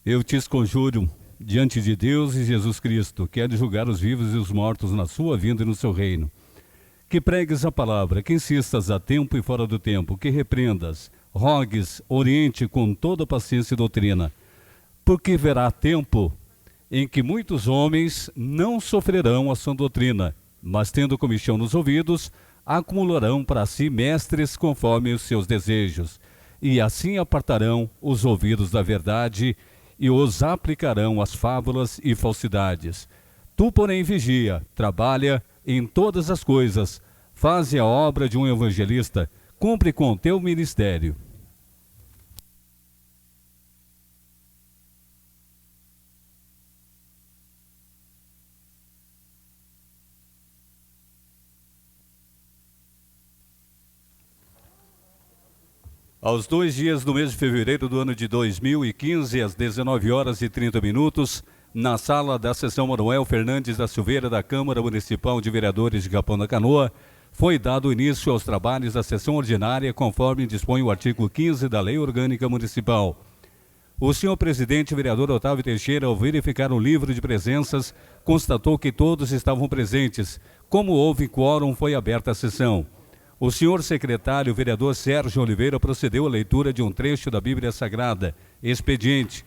Eu te esconjuro diante de Deus e Jesus Cristo, que há de julgar os vivos e os mortos na sua vinda e no seu reino. Que pregues a palavra, que insistas a tempo e fora do tempo, que repreendas, rogues, oriente com toda paciência e doutrina, porque verá tempo em que muitos homens não sofrerão a sã doutrina, mas tendo comichão nos ouvidos, acumularão para si mestres conforme os seus desejos, e assim apartarão os ouvidos da verdade e os aplicarão às fábulas e falsidades. Tu, porém, vigia, trabalha em todas as coisas, faze a obra de um evangelista, cumpre com o teu ministério. Aos 2 dias do mês de fevereiro do ano de 2015, às 19 horas e 30 minutos, na sala da sessão Manuel Fernandes da Silveira da Câmara Municipal de Vereadores de Capão da Canoa, foi dado início aos trabalhos da sessão ordinária, conforme dispõe o artigo 15 da Lei Orgânica Municipal. O senhor presidente, vereador Otávio Teixeira, ao verificar o livro de presenças, constatou que todos estavam presentes. Como houve quórum, foi aberta a sessão. O senhor secretário, vereador Sérgio Oliveira, procedeu à leitura de um trecho da Bíblia Sagrada. Expediente.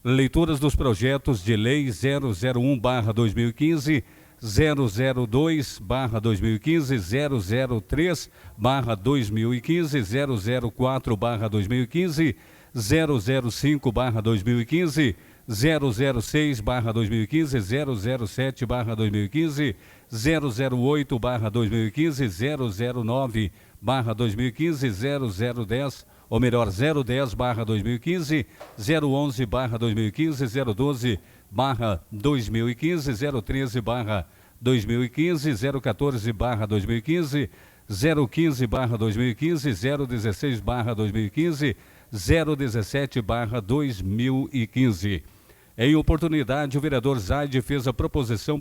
Leituras dos projetos de lei 001/2015, 002/2015, 003/2015, 004/2015, 005/2015, 006/2015, 007/2015, 008/2015, 009/2015, 0010, ou melhor, 010/2015, 011/2015, 012/2015, 013/2015, 014/2015, 015/2015, 016/2015, 017/2015. Em oportunidade, o vereador Zaide fez a proposição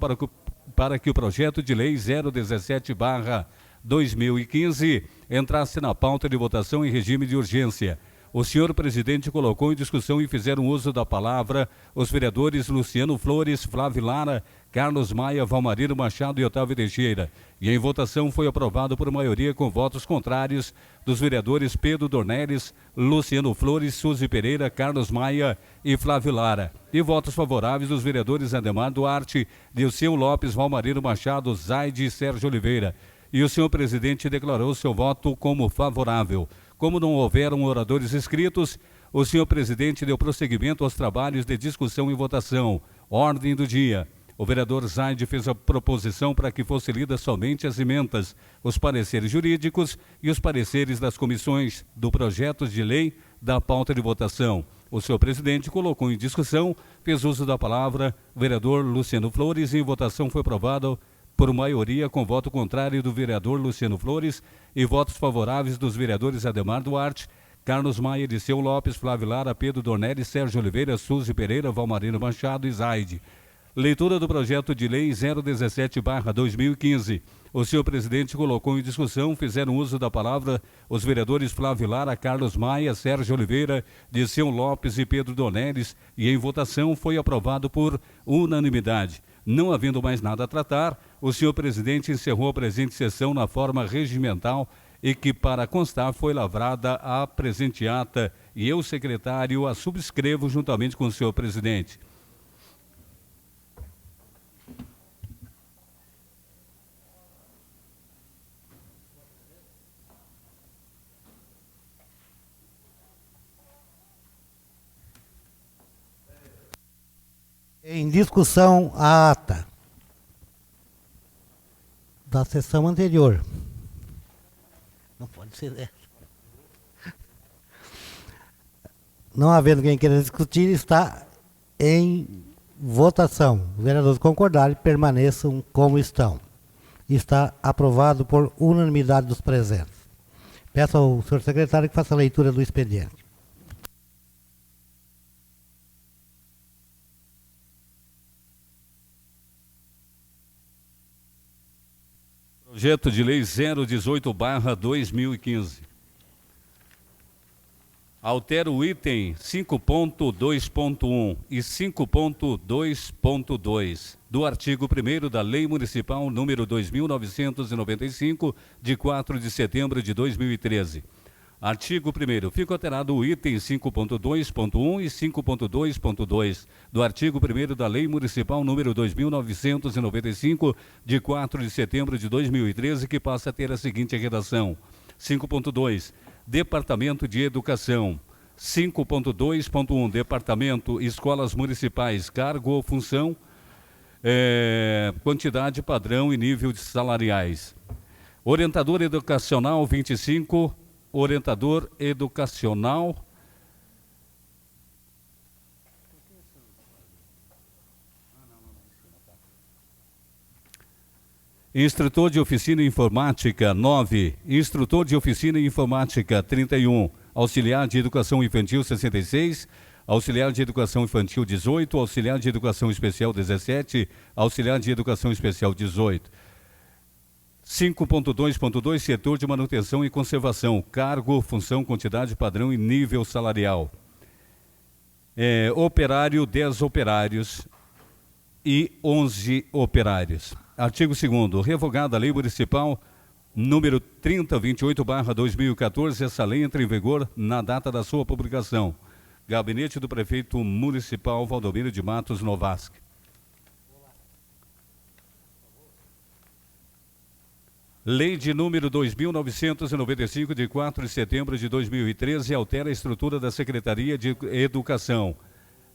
para que o projeto de lei 017/2015 entrasse na pauta de votação em regime de urgência. O senhor presidente colocou em discussão e fizeram uso da palavra os vereadores Luciano Flores, Flávio Lara, Carlos Maia, Valmarino Machado e Otávio Teixeira. E em votação foi aprovado por maioria com votos contrários dos vereadores Pedro Dornelles, Luciano Flores, Suzy Pereira, Carlos Maia e Flávio Lara. E votos favoráveis dos vereadores Ademar Duarte, Dilceu Lopes, Valmarino Machado, Zaide e Sérgio Oliveira. E o senhor presidente declarou seu voto como favorável. Como não houveram oradores inscritos, o senhor presidente deu prosseguimento aos trabalhos de discussão e votação. Ordem do dia. O vereador Zaide fez a proposição para que fosse lida somente as emendas, os pareceres jurídicos e os pareceres das comissões do projeto de lei da pauta de votação. O senhor presidente colocou em discussão, fez uso da palavra, o vereador Luciano Flores, e em votação foi aprovado por maioria com voto contrário do vereador Luciano Flores e votos favoráveis dos vereadores Ademar Duarte, Carlos Maia, Dirceu Lopes, Flávio Lara, Pedro Dornelles, Sérgio Oliveira, Suzy Pereira, Valmarino Machado e Zaide. Leitura do projeto de lei 017/2015. O senhor presidente colocou em discussão, fizeram uso da palavra os vereadores Flávio Lara, Carlos Maia, Sérgio Oliveira, Dirceu Lopes e Pedro Dornelles, e em votação foi aprovado por unanimidade. Não havendo mais nada a tratar, o senhor presidente encerrou a presente sessão na forma regimental e que, para constar, foi lavrada a presente ata e eu, secretário, a subscrevo juntamente com o senhor presidente. Em discussão a ata da sessão anterior. Não pode ser essa. Não havendo quem queira discutir, está em votação. Os vereadores concordarem, permaneçam como estão. Está aprovado por unanimidade dos presentes. Peço ao senhor secretário que faça a leitura do expediente. Projeto de lei 018/2015. Altera o item 5.2.1 e 5.2.2 do artigo 1º da Lei Municipal número 2.995, de 4 de setembro de 2013. Artigo 1º. Fica alterado o item 5.2.1 e 5.2.2 do artigo 1º da Lei Municipal número 2.995, de 4 de setembro de 2013, que passa a ter a seguinte redação. 5.2. Departamento de Educação. 5.2.1. Departamento Escolas Municipais. Cargo ou função, quantidade, padrão e nível de salariais. Orientador educacional 25. Orientador educacional. Instrutor de oficina informática 9, instrutor de oficina informática 31, auxiliar de educação infantil 66, auxiliar de educação infantil 18, auxiliar de educação especial 17, auxiliar de educação especial 18. 5.2.2 Setor de manutenção e conservação, cargo, função, quantidade, padrão e nível salarial. Operário 10 operários e 11 operários. Artigo 2º. Revogada a Lei Municipal número 3028/2014, essa lei entra em vigor na data da sua publicação. Gabinete do Prefeito Municipal Valdomiro de Matos Novasky. Lei de número 2.995, de 4 de setembro de 2013, altera a estrutura da Secretaria de Educação.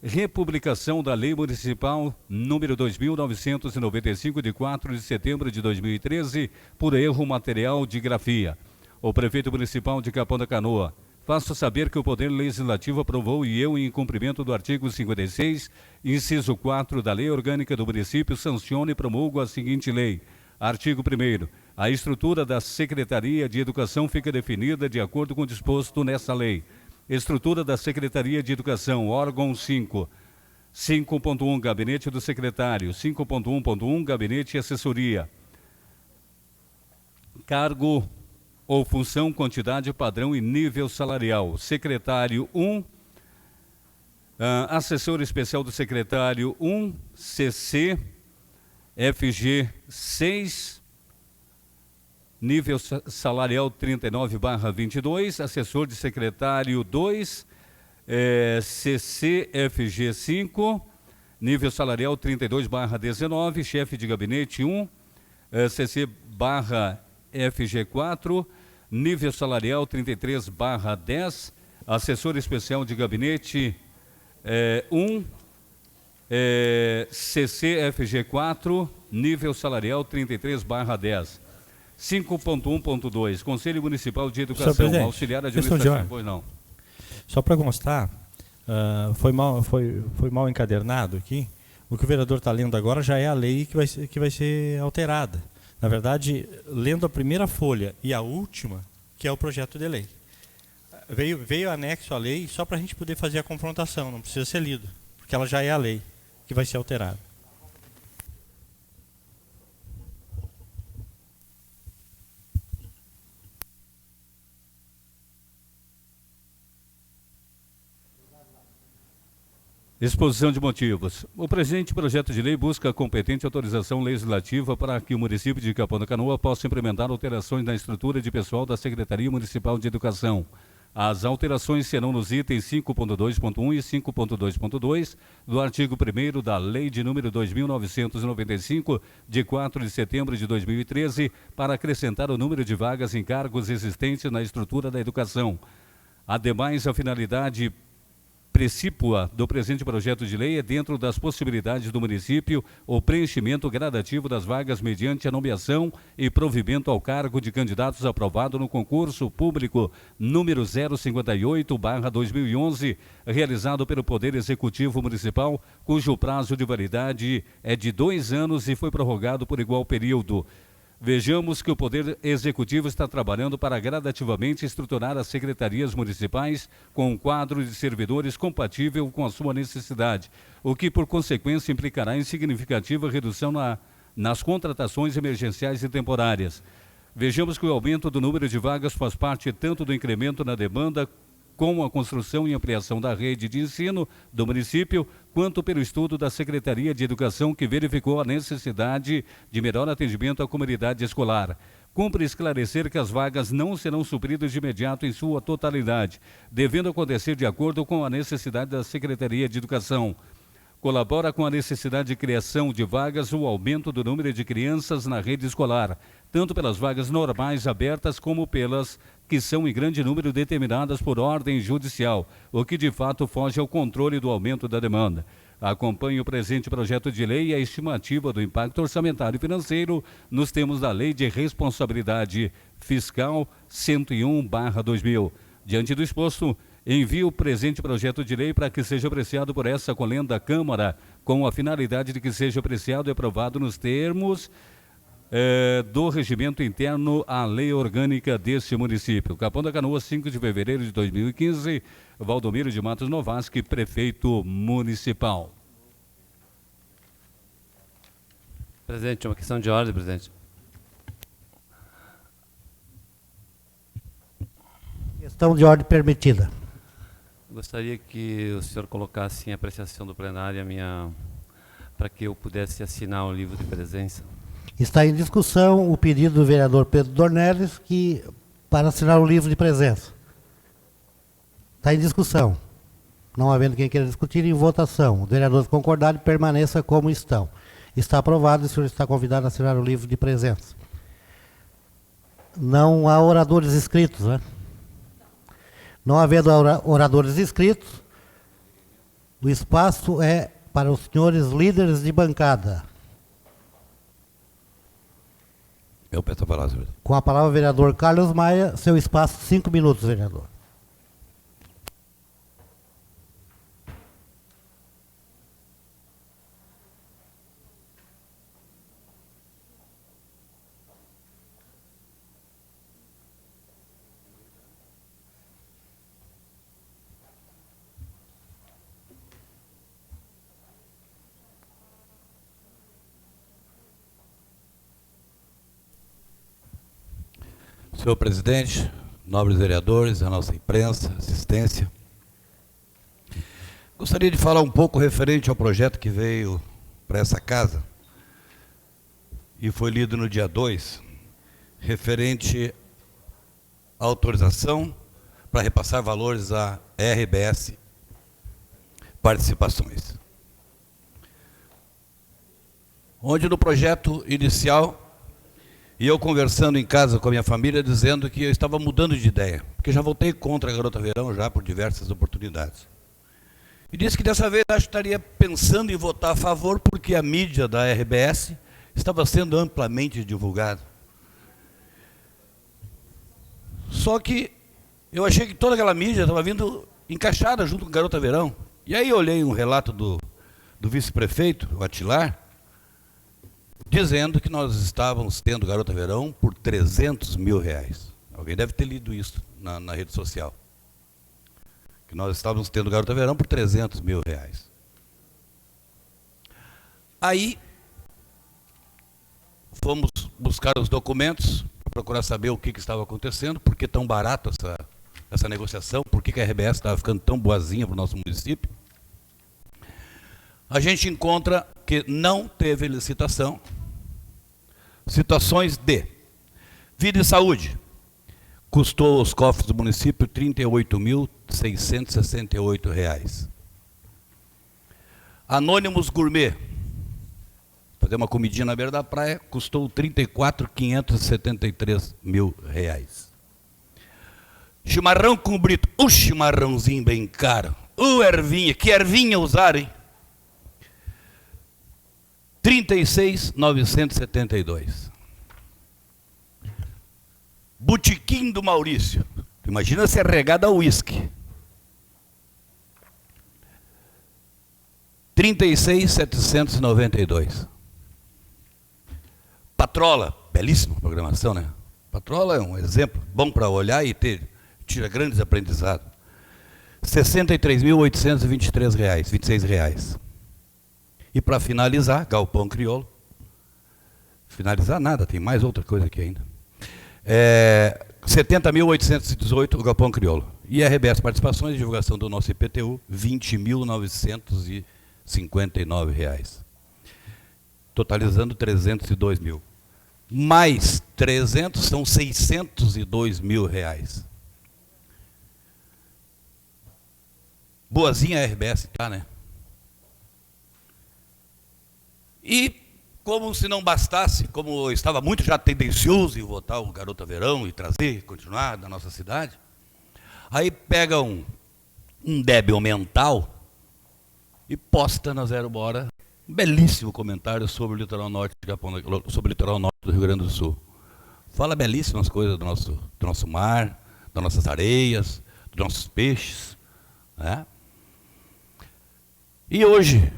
Republicação da Lei Municipal número 2.995, de 4 de setembro de 2013, por erro material de grafia. O Prefeito Municipal de Capão da Canoa. Faço saber que o Poder Legislativo aprovou e eu, em cumprimento do artigo 56, inciso 4 da Lei Orgânica do Município, sanciono e promulgo a seguinte lei. Artigo 1º. A estrutura da Secretaria de Educação fica definida de acordo com o disposto nessa lei. Estrutura da Secretaria de Educação, órgão 5. 5.1, Gabinete do Secretário. 5.1.1, Gabinete e Assessoria. Cargo ou função, quantidade, padrão e nível salarial. Secretário 1. Assessor especial do secretário 1. CC. FG 6. Nível salarial 39/22, assessor de secretário 2, CCFG 5, nível salarial 32/19, chefe de gabinete 1, CC/FG 4, nível salarial 33/10, assessor especial de gabinete 1, CCFG 4, nível salarial 33/10. 5.1.2, Conselho Municipal de Educação, auxiliar administrativo. Pois não. Só para constar, foi mal encadernado aqui. O que o vereador está lendo agora já é a lei que vai ser alterada. Na verdade, lendo a primeira folha e a última, que é o projeto de lei. Veio anexo à lei só para a gente poder fazer a confrontação, não precisa ser lido, porque ela já é a lei que vai ser alterada. Exposição de motivos. O presente projeto de lei busca a competente autorização legislativa para que o município de Capão da Canoa possa implementar alterações na estrutura de pessoal da Secretaria Municipal de Educação. As alterações serão nos itens 5.2.1 e 5.2.2 do artigo 1º da Lei de número 2.995, de 4 de setembro de 2013, para acrescentar o número de vagas em cargos existentes na estrutura da educação. Ademais, a finalidade precípua do presente projeto de lei é, dentro das possibilidades do município, o preenchimento gradativo das vagas mediante a nomeação e provimento ao cargo de candidatos aprovado no concurso público número 058/2011, realizado pelo Poder Executivo Municipal, cujo prazo de validade é de 2 anos e foi prorrogado por igual período. Vejamos que o Poder Executivo está trabalhando para gradativamente estruturar as secretarias municipais com um quadro de servidores compatível com a sua necessidade, o que, por consequência, implicará em significativa redução nas contratações emergenciais e temporárias. Vejamos que o aumento do número de vagas faz parte tanto do incremento na demanda com a construção e ampliação da rede de ensino do município, quanto pelo estudo da Secretaria de Educação, que verificou a necessidade de melhor atendimento à comunidade escolar. Cumpre esclarecer que as vagas não serão supridas de imediato em sua totalidade, devendo acontecer de acordo com a necessidade da Secretaria de Educação. Colabora com a necessidade de criação de vagas o aumento do número de crianças na rede escolar, tanto pelas vagas normais abertas como pelas que são em grande número determinadas por ordem judicial, o que de fato foge ao controle do aumento da demanda. Acompanhe o presente projeto de lei e a estimativa do impacto orçamentário e financeiro nos termos da Lei de Responsabilidade Fiscal 101/2000. Diante do exposto, envio o presente projeto de lei para que seja apreciado por essa colenda da Câmara, com a finalidade de que seja apreciado e aprovado nos termos do regimento interno à lei orgânica deste município. Capão da Canoa, 5 de fevereiro de 2015, Valdomiro de Matos Novaski, prefeito municipal. Presidente, uma questão de ordem, presidente. Questão de ordem permitida. Gostaria que o senhor colocasse em apreciação do plenário para que eu pudesse assinar o livro de presença. Está em discussão o pedido do vereador Pedro Dornelles para assinar o livro de presença. Está em discussão. Não havendo quem queira discutir, em votação. Os vereadores concordarem, permaneça como estão. Está aprovado e o senhor está convidado a assinar o livro de presença. Não há oradores inscritos, né? Não havendo oradores inscritos, o espaço é para os senhores líderes de bancada. Eu peço a palavra, senhor. Com a palavra o vereador Carlos Maia, seu espaço, 5 minutos, vereador. Senhor presidente, nobres vereadores, a nossa imprensa, assistência. Gostaria de falar um pouco referente ao projeto que veio para essa casa e foi lido no dia 2, referente à autorização para repassar valores à RBS Participações. Onde no projeto inicial, e eu conversando em casa com a minha família, dizendo que eu estava mudando de ideia, porque já voltei contra a Garota Verão já por diversas oportunidades. E disse que dessa vez acho que estaria pensando em votar a favor, porque a mídia da RBS estava sendo amplamente divulgada. Só que eu achei que toda aquela mídia estava vindo encaixada junto com a Garota Verão. E aí eu olhei um relato do vice-prefeito, o Atilar, dizendo que nós estávamos tendo Garota Verão por R$300 mil. Alguém deve ter lido isso na rede social. Que nós estávamos tendo Garota Verão por R$300 mil. Aí, fomos buscar os documentos, para procurar saber o que estava acontecendo, por que tão barato essa negociação, por que a RBS estava ficando tão boazinha para o nosso município. A gente encontra que não teve licitação. Situações de vida e saúde. Custou aos cofres do município R$ 38.668. Anônimos Gourmet. Fazer uma comidinha na beira da praia, custou R$ 34.573 mil. Chimarrão com brito. O chimarrãozinho bem caro. Ervinha. Que ervinha usarem? R$ 36.972. Botequim do Maurício. Imagina ser regada a uísque. R$ 36.792. Patrola. Belíssima programação, né? Patrola é um exemplo bom para olhar e tira grandes aprendizados. R$ 63.823, R$ 26. E para finalizar, Galpão Crioulo. Finalizar nada, tem mais outra coisa aqui ainda. R$ 70.818 o Galpão Crioulo. E a RBS Participações, divulgação do nosso IPTU, R$ 20.959, totalizando 302 mil. Mais 300 são 602 mil reais. Boazinha a RBS, tá, né? E, como se não bastasse, como eu estava muito já tendencioso em votar o Garota Verão e trazer, continuar da nossa cidade, aí pega um débil mental e posta na Zero Hora um belíssimo comentário sobre o litoral norte sobre o litoral norte do Rio Grande do Sul. Fala belíssimas coisas do nosso mar, das nossas areias, dos nossos peixes, né? E hoje,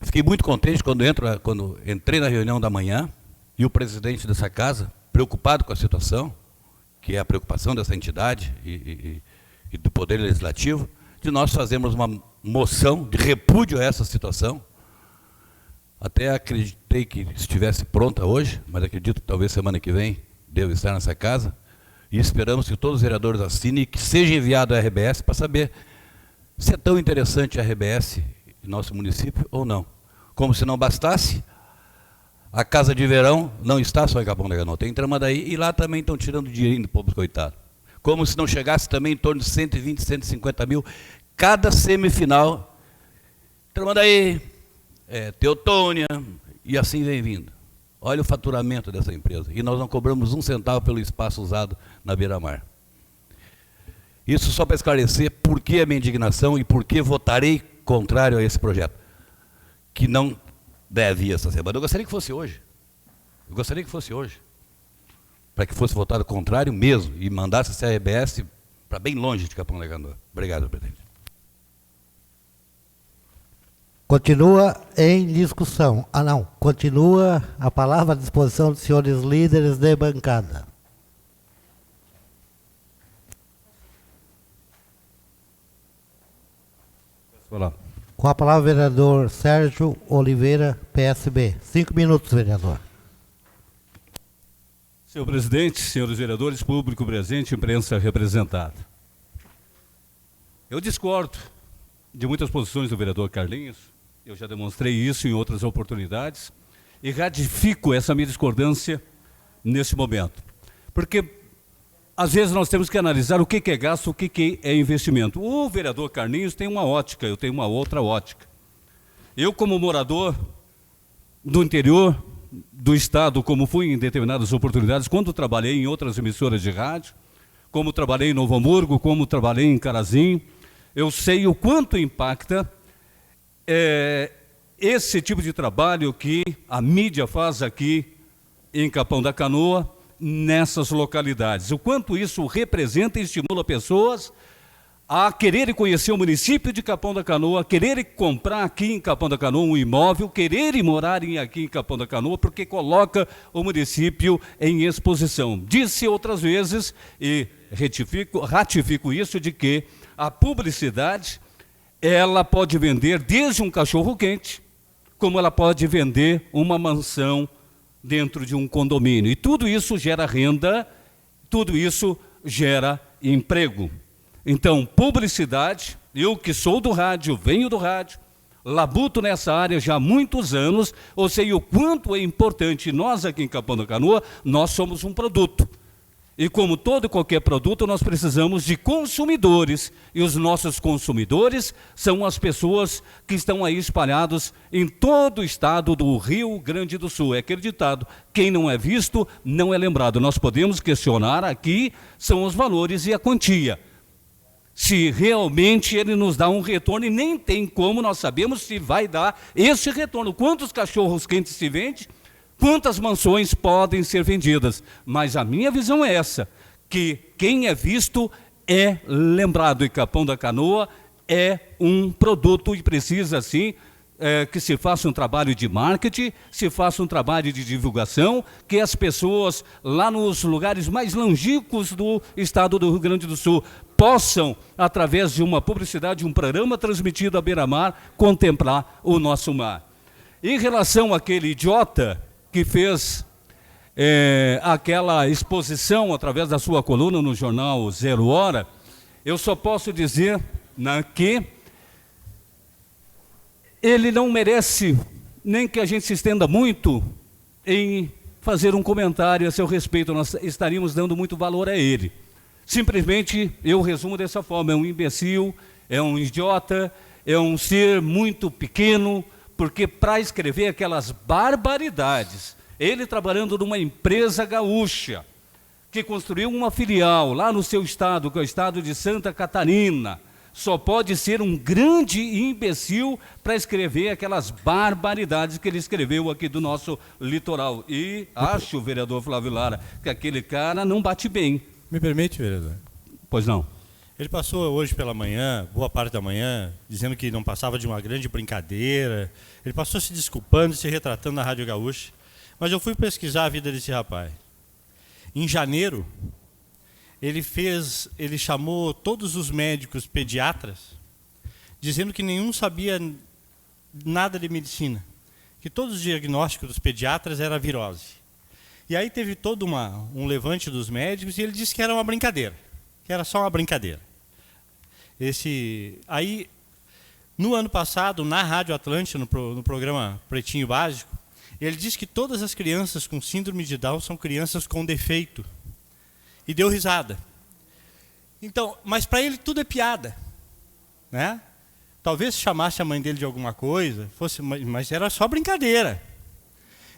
fiquei muito contente quando entrei na reunião da manhã e o presidente dessa casa, preocupado com a situação, que é a preocupação dessa entidade e do Poder Legislativo, de nós fazermos uma moção de repúdio a essa situação. Até acreditei que estivesse pronta hoje, mas acredito que talvez semana que vem deva estar nessa casa, e esperamos que todos os vereadores assinem e que seja enviado à RBS para saber se é tão interessante a RBS em nosso município ou não. Como se não bastasse, a Casa de Verão não está só em Capão da Canoa, tem em Tramandaí, e lá também estão tirando dinheirinho do povo coitado. Como se não chegasse também em torno de 120, 150 mil, cada semifinal, Tramandaí, Teotônia, e assim vem vindo. Olha o faturamento dessa empresa. E nós não cobramos um centavo pelo espaço usado na beira-mar. Isso só para esclarecer por que a minha indignação e por que votarei contrário a esse projeto, que não deve ir essa semana. Eu gostaria que fosse hoje. Para que fosse votado contrário mesmo e mandasse essa RBS para bem longe de Capão da Canoa. Obrigado, presidente. Continua em discussão. Continua a palavra à disposição dos senhores líderes de bancada. Olá. Com a palavra, o vereador Sérgio Oliveira, PSB. 5 minutos, vereador. Senhor presidente, senhores vereadores, público presente, imprensa representada. Eu discordo de muitas posições do vereador Carlinhos, eu já demonstrei isso em outras oportunidades, e ratifico essa minha discordância nesse momento. Porque, às vezes, nós temos que analisar o que é gasto, o que é investimento. O vereador Carlinhos tem uma ótica, eu tenho uma outra ótica. Eu, como morador do interior do estado, como fui em determinadas oportunidades, quando trabalhei em outras emissoras de rádio, como trabalhei em Novo Hamburgo, como trabalhei em Carazinho, eu sei o quanto impacta esse tipo de trabalho que a mídia faz aqui em Capão da Canoa, nessas localidades. O quanto isso representa e estimula pessoas a quererem conhecer o município de Capão da Canoa, quererem comprar aqui em Capão da Canoa um imóvel, quererem morar aqui em Capão da Canoa, porque coloca o município em exposição. Disse outras vezes, e ratifico isso, de que a publicidade, ela pode vender desde um cachorro-quente, como ela pode vender uma mansão dentro de um condomínio. E tudo isso gera renda, tudo isso gera emprego. Então, publicidade, eu que sou do rádio, venho do rádio, labuto nessa área já há muitos anos, eu sei o quanto é importante. Nós aqui em Capão da Canoa, nós somos um produto. E como todo e qualquer produto, nós precisamos de consumidores. E os nossos consumidores são as pessoas que estão aí espalhados em todo o estado do Rio Grande do Sul. É aquele ditado, quem não é visto, não é lembrado. Nós podemos questionar aqui, são os valores e a quantia. Se realmente ele nos dá um retorno, e nem tem como nós sabemos se vai dar esse retorno. Quantos cachorros quentes se vende? Quantas mansões podem ser vendidas? Mas a minha visão é essa, que quem é visto é lembrado, e Capão da Canoa é um produto e precisa, sim, que se faça um trabalho de marketing, se faça um trabalho de divulgação, que as pessoas lá nos lugares mais longínquos do estado do Rio Grande do Sul possam, através de uma publicidade, um programa transmitido à beira-mar, contemplar o nosso mar. Em relação àquele idiota que fez aquela exposição através da sua coluna no jornal Zero Hora, eu só posso dizer que ele não merece nem que a gente se estenda muito em fazer um comentário a seu respeito. Nós estaríamos dando muito valor a ele. Simplesmente, eu resumo dessa forma: é um imbecil, é um idiota, é um ser muito pequeno, porque para escrever aquelas barbaridades, ele trabalhando numa empresa gaúcha, que construiu uma filial lá no seu estado, que é o estado de Santa Catarina, só pode ser um grande imbecil para escrever aquelas barbaridades que ele escreveu aqui do nosso litoral. E acho, vereador Flávio Lara, que aquele cara não bate bem. Me permite, vereador? Pois não. Ele passou hoje pela manhã, boa parte da manhã, dizendo que não passava de uma grande brincadeira. Ele passou se desculpando e se retratando na Rádio Gaúcha. Mas eu fui pesquisar a vida desse rapaz. Em janeiro, ele chamou todos os médicos pediatras, dizendo que nenhum sabia nada de medicina, que todos os diagnósticos dos pediatras era virose. E aí teve todo um levante dos médicos e ele disse que era uma brincadeira, que era só uma brincadeira. Aí, no ano passado, na Rádio Atlântida, no programa Pretinho Básico, ele disse que todas as crianças com síndrome de Down são crianças com defeito. E deu risada. Então, mas para ele tudo é piada, né? Talvez chamasse a mãe dele de alguma coisa, mas era só brincadeira.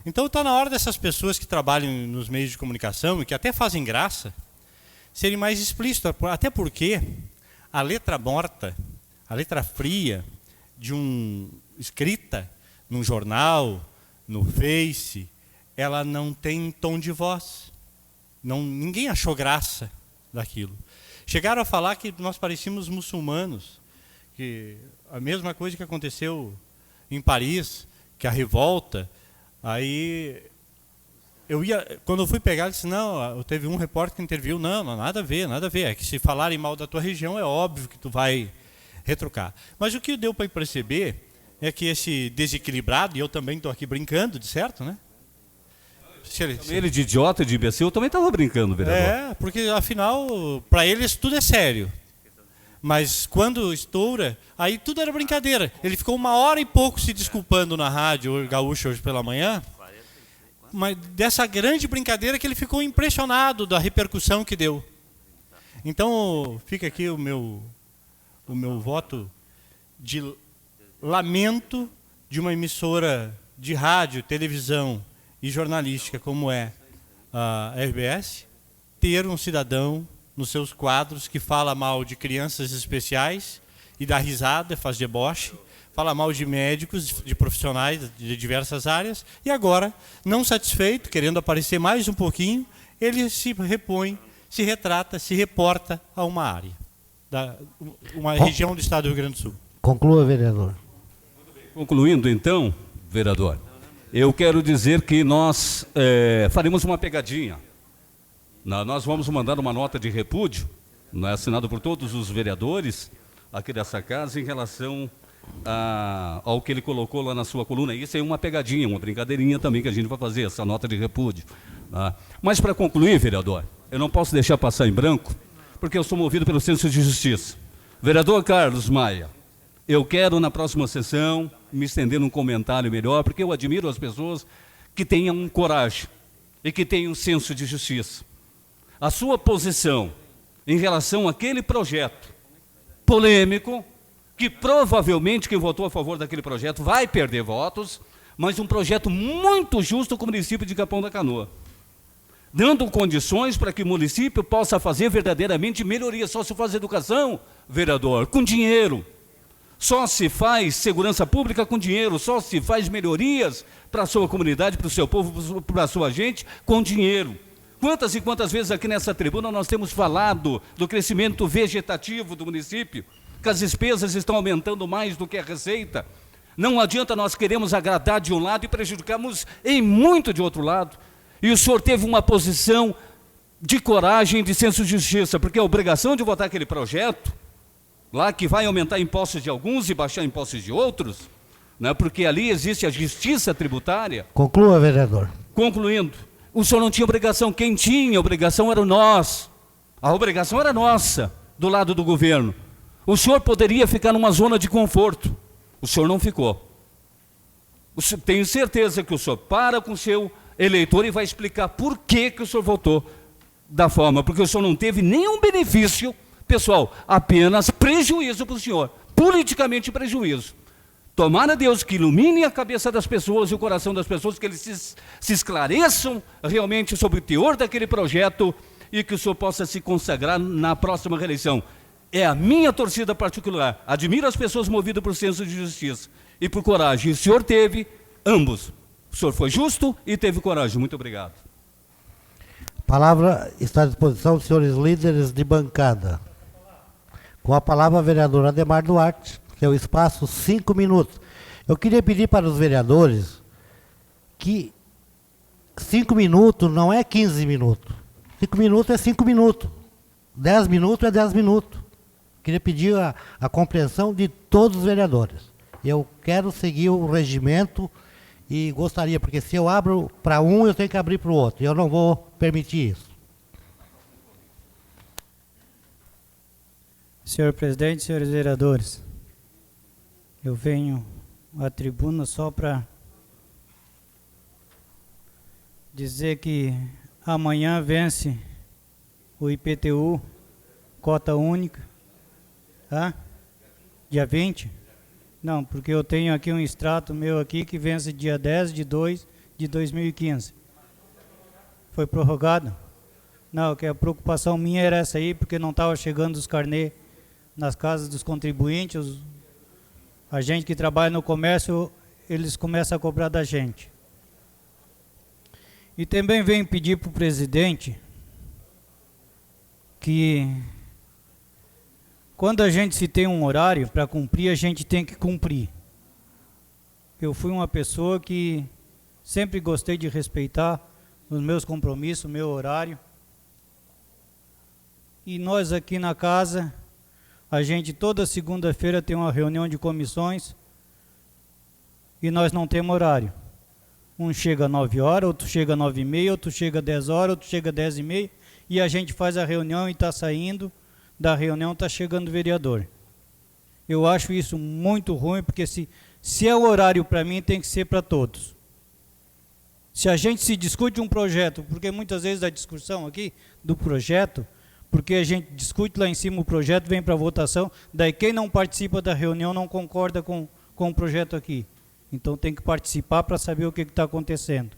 Então está na hora dessas pessoas que trabalham nos meios de comunicação e que até fazem graça, serem mais explícitas, até porque a letra morta, a letra fria de escrita num jornal, no Face, ela não tem tom de voz. Ninguém achou graça daquilo. Chegaram a falar que nós parecíamos muçulmanos, que a mesma coisa que aconteceu em Paris, que a revolta. Aí quando eu fui pegar, ele disse, não, teve um repórter que interviu, não, nada a ver, é que se falarem mal da tua região é óbvio que tu vai retrucar. Mas o que deu para perceber é que esse desequilibrado, e eu também estou aqui brincando, de certo, né? Ele de idiota, de imbecil, também estava brincando, vereador. Porque afinal, para eles tudo é sério. Mas quando estoura, aí tudo era brincadeira. Ele ficou 1h e pouco se desculpando na Rádio Gaúcha hoje pela manhã, mas dessa grande brincadeira que ele ficou impressionado da repercussão que deu. Então, fica aqui o meu voto de lamento de uma emissora de rádio, televisão e jornalística como é a RBS, ter um cidadão nos seus quadros que fala mal de crianças especiais e dá risada, faz deboche, fala mal de médicos, de profissionais de diversas áreas, e agora, não satisfeito, querendo aparecer mais um pouquinho, ele se repõe, se retrata, se reporta a uma área, uma região do estado do Rio Grande do Sul. Conclua, vereador. Concluindo, então, vereador, eu quero dizer que nós faremos uma pegadinha. Nós vamos mandar uma nota de repúdio, assinada por todos os vereadores aqui dessa casa, em relação ao que ele colocou lá na sua coluna. Isso é uma pegadinha, uma brincadeirinha também que a gente vai fazer, essa nota de repúdio. Mas para concluir, vereador, eu não posso deixar passar em branco, porque eu sou movido pelo senso de justiça. Vereador Carlos Maia, eu quero na próxima sessão me estender num comentário melhor, porque eu admiro as pessoas que tenham coragem e que tenham senso de justiça. A sua posição em relação àquele projeto polêmico, que provavelmente quem votou a favor daquele projeto vai perder votos, mas um projeto muito justo com o município de Capão da Canoa, dando condições para que o município possa fazer verdadeiramente melhoria. Só se faz educação, vereador, com dinheiro. Só se faz segurança pública com dinheiro, só se faz melhorias para a sua comunidade, para o seu povo, para a sua gente, com dinheiro. Quantas e quantas vezes aqui nessa tribuna nós temos falado do crescimento vegetativo do município, que as despesas estão aumentando mais do que a receita. Não adianta nós queremos agradar de um lado e prejudicarmos em muito de outro lado. E o senhor teve uma posição de coragem, de senso de justiça, porque a obrigação de votar aquele projeto lá que vai aumentar impostos de alguns e baixar impostos de outros, né, porque ali existe a justiça tributária. Conclua, vereador. Concluindo, o senhor não tinha obrigação, quem tinha obrigação era nós. A obrigação era nossa, do lado do governo. O senhor poderia ficar numa zona de conforto. O senhor não ficou. Tenho certeza que o senhor para com o seu eleitor e vai explicar por que o senhor votou da forma, porque o senhor não teve nenhum benefício, pessoal, apenas prejuízo para o senhor, politicamente prejuízo. Tomara Deus que ilumine a cabeça das pessoas e o coração das pessoas, que eles se esclareçam realmente sobre o teor daquele projeto e que o senhor possa se consagrar na próxima reeleição. É a minha torcida particular. Admiro as pessoas movidas por senso de justiça e por coragem. E o senhor teve ambos. O senhor foi justo e teve coragem. Muito obrigado. A palavra está à disposição dos senhores líderes de bancada. Com a palavra, vereador Ademar Duarte, seu espaço, 5 minutos. Eu queria pedir para os vereadores que 5 minutos não é 15 minutos. 5 minutos é 5 minutos. 10 minutos é 10 minutos. Queria pedir a compreensão de todos os vereadores. Eu quero seguir o regimento e gostaria, porque se eu abro para um, eu tenho que abrir para o outro. Eu não vou permitir isso. Senhor presidente, senhores vereadores, eu venho à tribuna só para dizer que amanhã vence o IPTU, cota única. Dia 20? Não, porque eu tenho aqui um extrato meu aqui que vence dia 10 de 2 de 2015. Foi prorrogado? Não, que a preocupação minha era essa aí, porque não estava chegando os carnês nas casas dos contribuintes. A gente que trabalha no comércio, eles começam a cobrar da gente. E também venho pedir para o presidente que quando a gente se tem um horário para cumprir, a gente tem que cumprir. Eu fui uma pessoa que sempre gostei de respeitar os meus compromissos, o meu horário. E nós aqui na casa, a gente toda segunda-feira tem uma reunião de comissões e nós não temos horário. Um chega às 9 horas, outro chega às 9h30, outro chega às 10 horas, outro chega às 10h30 e a gente faz a reunião e está saindo da reunião, está chegando o vereador. Eu acho isso muito ruim, porque se é o horário para mim, tem que ser para todos. Se a gente se discute um projeto, porque muitas vezes a discussão aqui do projeto, porque a gente discute lá em cima o projeto, vem para votação, daí quem não participa da reunião não concorda com o projeto aqui. Então tem que participar para saber o que está acontecendo.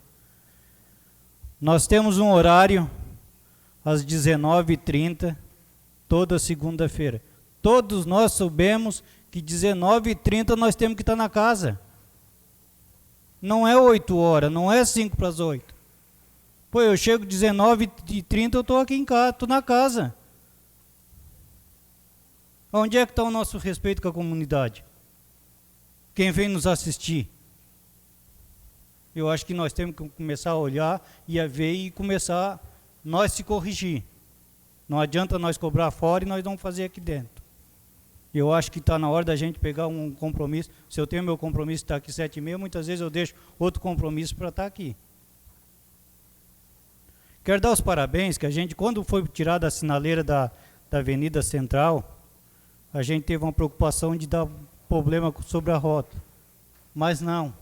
Nós temos um horário às 19h30, toda segunda-feira. Todos nós soubemos que 19h30 nós temos que estar na casa. Não é 8 horas, não é 5 para as 8. Pô, eu chego 19h30, eu estou aqui em casa, estou na casa. Onde é que está o nosso respeito com a comunidade? Quem vem nos assistir? Eu acho que nós temos que começar a olhar e a ver e começar nós se corrigir. Não adianta nós cobrar fora e nós não fazer aqui dentro. Eu acho que está na hora da gente pegar um compromisso. Se eu tenho meu compromisso de estar aqui 7h30, muitas vezes eu deixo outro compromisso para estar aqui. Quero dar os parabéns, que a gente, quando foi tirada a sinaleira da Avenida Central, a gente teve uma preocupação de dar problema sobre a rota. Mas não.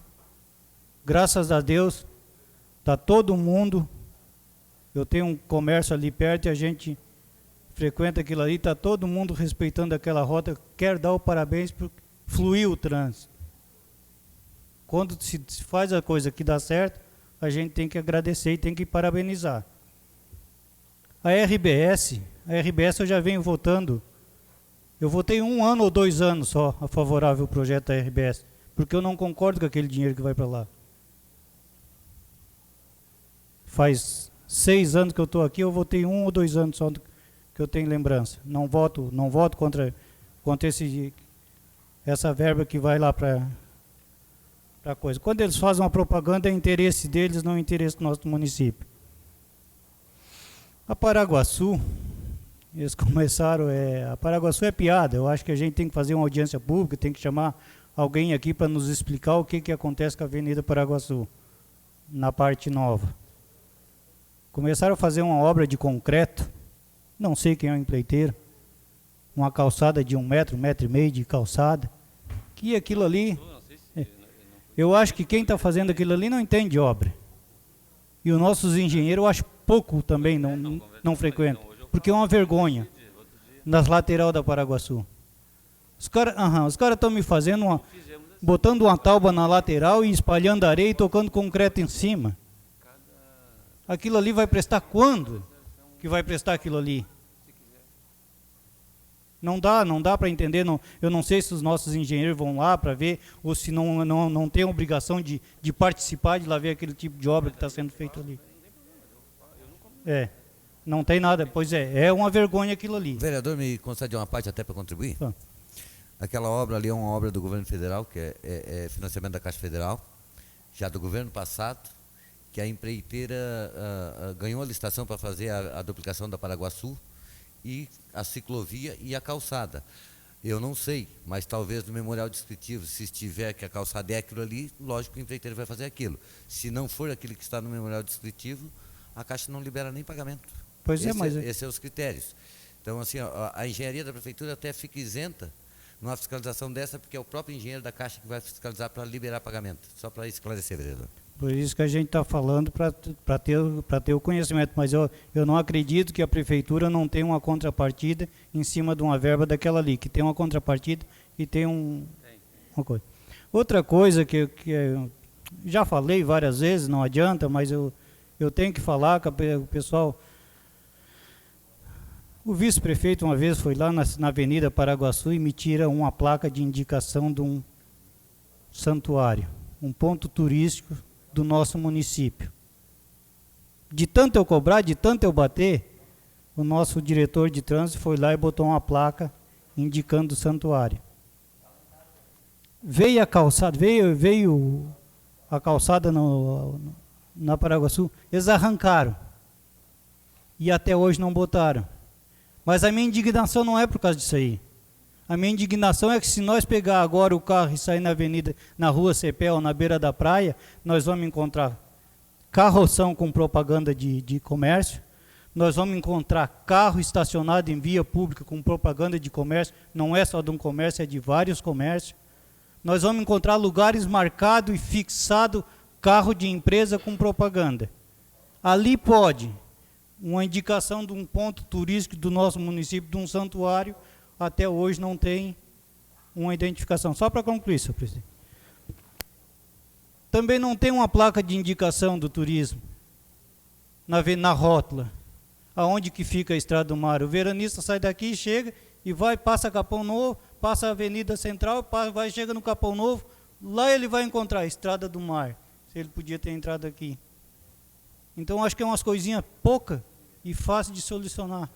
Graças a Deus, está todo mundo. Eu tenho um comércio ali perto e a gente frequenta aquilo ali, está todo mundo respeitando aquela rota. Quero dar o parabéns porque fluiu o trânsito. Quando se faz a coisa que dá certo, a gente tem que agradecer e tem que parabenizar. A RBS eu já venho votando. Eu votei 1 ano ou 2 anos só a favorável ao projeto da RBS, porque eu não concordo com aquele dinheiro que vai para lá. Faz 6 anos que eu estou aqui, eu votei 1 ou 2 anos só que eu tenho lembrança. Não voto contra essa verba que vai lá para a coisa. Quando eles fazem uma propaganda, é interesse deles, não é interesse do nosso município. A Paraguaçu, eles começaram, a Paraguaçu é piada. Eu acho que a gente tem que fazer uma audiência pública, tem que chamar alguém aqui para nos explicar o que acontece com a Avenida Paraguaçu, na parte nova. Começaram a fazer uma obra de concreto, não sei quem é o empreiteiro, uma calçada de 1 metro, 1,5 metro de calçada, que aquilo ali, eu acho que quem está fazendo aquilo ali não entende de obra. E os nossos engenheiros, eu acho pouco também, não frequentam, porque é uma vergonha nas lateral da Paraguaçu. Os caras estão me fazendo botando uma tauba na lateral e espalhando areia e tocando concreto em cima. Aquilo ali vai prestar quando que vai prestar aquilo ali? Não dá para entender. Eu não sei se os nossos engenheiros vão lá para ver, ou se não tem obrigação de participar de lá ver aquele tipo de obra que está sendo feito ali. Não tem nada. Pois é uma vergonha aquilo ali. Vereador, me concede uma parte até para contribuir? Ah. Aquela obra ali é uma obra do governo federal, que é financiamento da Caixa Federal, já do governo passado, que a empreiteira ganhou a licitação para fazer a duplicação da Paraguaçu, e a ciclovia e a calçada. Eu não sei, mas talvez no memorial descritivo, se estiver que a calçada é aquilo ali, lógico que o empreiteiro vai fazer aquilo. Se não for aquilo que está no memorial descritivo, a Caixa não libera nem pagamento. Pois mas... Esses são os critérios. Então, assim, a engenharia da prefeitura até fica isenta numa fiscalização dessa, porque é o próprio engenheiro da Caixa que vai fiscalizar para liberar pagamento. Só para esclarecer, vereador. Por isso que a gente está falando para ter o conhecimento, mas eu não acredito que a prefeitura não tenha uma contrapartida em cima de uma verba daquela ali, que tem uma contrapartida e tem uma coisa. Outra coisa que eu já falei várias vezes, não adianta, mas eu tenho que falar com o pessoal. O vice-prefeito uma vez foi lá na Avenida Paraguaçu e me tira uma placa de indicação de um santuário, um ponto turístico do nosso município. De tanto eu cobrar, de tanto eu bater, o nosso diretor de trânsito foi lá e botou uma placa indicando o santuário. Veio a calçada, veio a calçada na Paraguaçu, eles arrancaram. E até hoje não botaram. Mas a minha indignação não é por causa disso aí. A minha indignação é que se nós pegar agora o carro e sair na avenida, na rua Cepé ou na beira da praia, nós vamos encontrar carroção com propaganda de comércio, nós vamos encontrar carro estacionado em via pública com propaganda de comércio, não é só de um comércio, é de vários comércios. Nós vamos encontrar lugares marcados e fixados, carro de empresa com propaganda. Ali pode, uma indicação de um ponto turístico do nosso município, de um santuário, até hoje não tem uma identificação. Só para concluir, senhor presidente. Também não tem uma placa de indicação do turismo na rótula, aonde que fica a Estrada do Mar. O veranista sai daqui, chega e vai, passa Capão Novo, passa a Avenida Central, chega no Capão Novo, lá ele vai encontrar a Estrada do Mar, se ele podia ter entrado aqui. Então, acho que é umas coisinhas poucas e fácil de solucionar.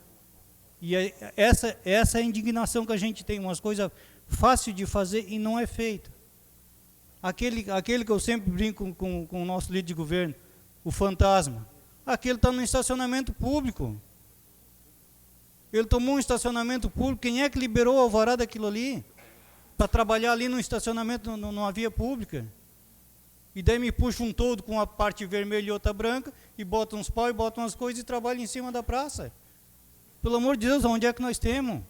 E essa é a indignação que a gente tem, umas coisas fáceis de fazer e não é feito. Aquele que eu sempre brinco com o nosso líder de governo, o fantasma, aquele está no estacionamento público. Ele tomou um estacionamento público, quem é que liberou o alvará daquilo ali? Para trabalhar ali no estacionamento, numa via pública. E daí me puxa um toldo com uma parte vermelha e outra branca, e bota uns pau e bota umas coisas e trabalha em cima da praça. Pelo amor de Deus, onde é que nós temos?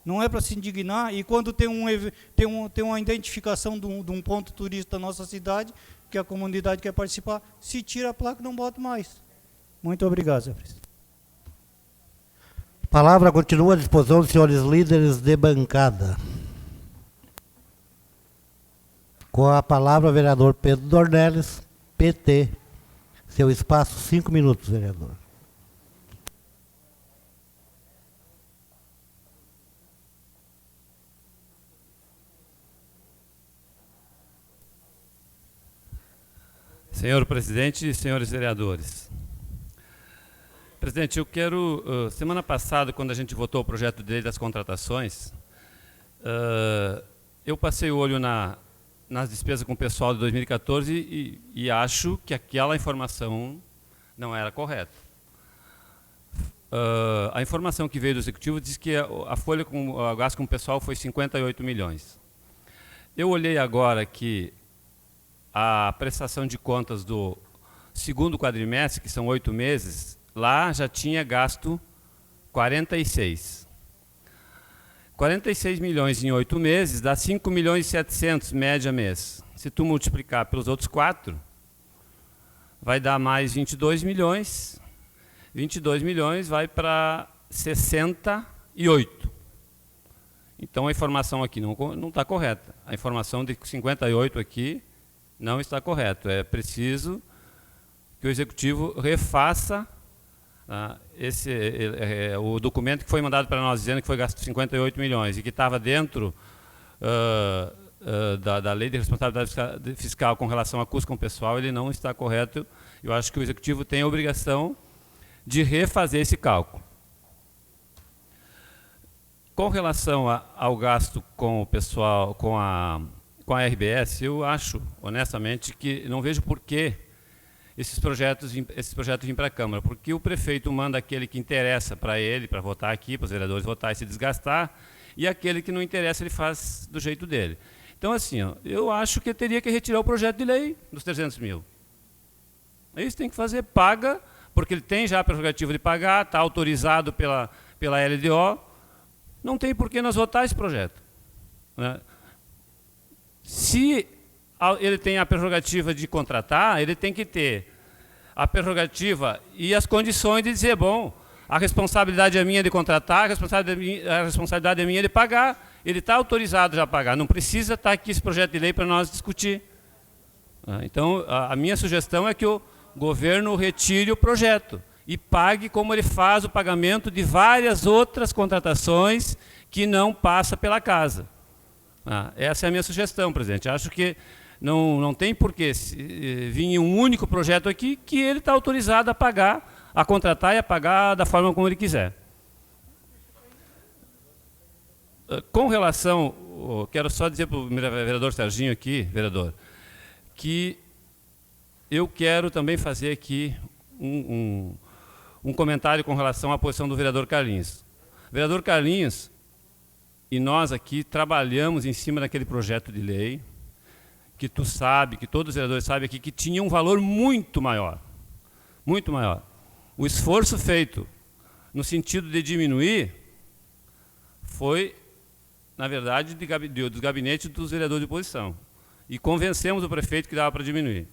Não é para se indignar. E quando tem uma identificação de um ponto turístico da nossa cidade, que a comunidade quer participar, se tira a placa, não bota mais. Muito obrigado, senhor presidente. A palavra continua à disposição dos senhores líderes de bancada. Com a palavra, o vereador Pedro Dornelles, PT. Seu espaço, 5 minutos, vereador. Senhor presidente e senhores vereadores. Presidente, eu quero... semana passada, quando a gente votou o projeto de lei das contratações, eu passei o olho nas despesas com o pessoal de 2014 e acho que aquela informação não era correta. A informação que veio do Executivo diz que a folha com o gasto com o pessoal foi 58 milhões. Eu olhei agora que a prestação de contas do segundo quadrimestre, que são 8 meses, lá já tinha gasto 46. 46 milhões em 8 meses dá 5 milhões e 700 média mês. Se tu multiplicar pelos outros 4, vai dar mais 22 milhões. 22 milhões vai para 68. Então a informação aqui não está correta. A informação de 58 aqui não está correta. É preciso que o Executivo refaça o documento que foi mandado para nós dizendo que foi gasto 58 milhões e que estava dentro da Lei de Responsabilidade Fiscal com relação a custo com o pessoal, ele não está correto. Eu acho que o Executivo tem a obrigação de refazer esse cálculo. Com relação ao gasto com o pessoal, com a RBS, eu acho, honestamente, que não vejo por que esses projetos vêm para a Câmara, porque o prefeito manda aquele que interessa para ele, para votar aqui, para os vereadores votar e se desgastar, e aquele que não interessa ele faz do jeito dele. Então, assim, eu acho que teria que retirar o projeto de lei dos 300 mil. Isso tem que fazer, paga, porque ele tem já a prerrogativa de pagar, está autorizado pela LDO, não tem por que nós votar esse projeto. Né? Se ele tem a prerrogativa de contratar, ele tem que ter a prerrogativa e as condições de dizer, bom, a responsabilidade é minha de contratar, a responsabilidade é minha de pagar, ele está autorizado já a pagar, não precisa estar aqui esse projeto de lei para nós discutir. Então, a minha sugestão é que o governo retire o projeto e pague como ele faz o pagamento de várias outras contratações que não passa pela casa. Essa é a minha sugestão, presidente. Acho que não tem por que vir um único projeto aqui que ele está autorizado a pagar, a contratar e a pagar da forma como ele quiser. Com relação, quero só dizer para o vereador Serginho aqui, vereador, que eu quero também fazer aqui um comentário com relação à posição do vereador Carlinhos. Vereador Carlinhos e nós aqui trabalhamos em cima daquele projeto de lei, que tu sabe, que todos os vereadores sabem aqui, que tinha um valor muito maior. Muito maior. O esforço feito no sentido de diminuir foi, na verdade, dos gabinetes dos vereadores de oposição. E convencemos o prefeito que dava para diminuir.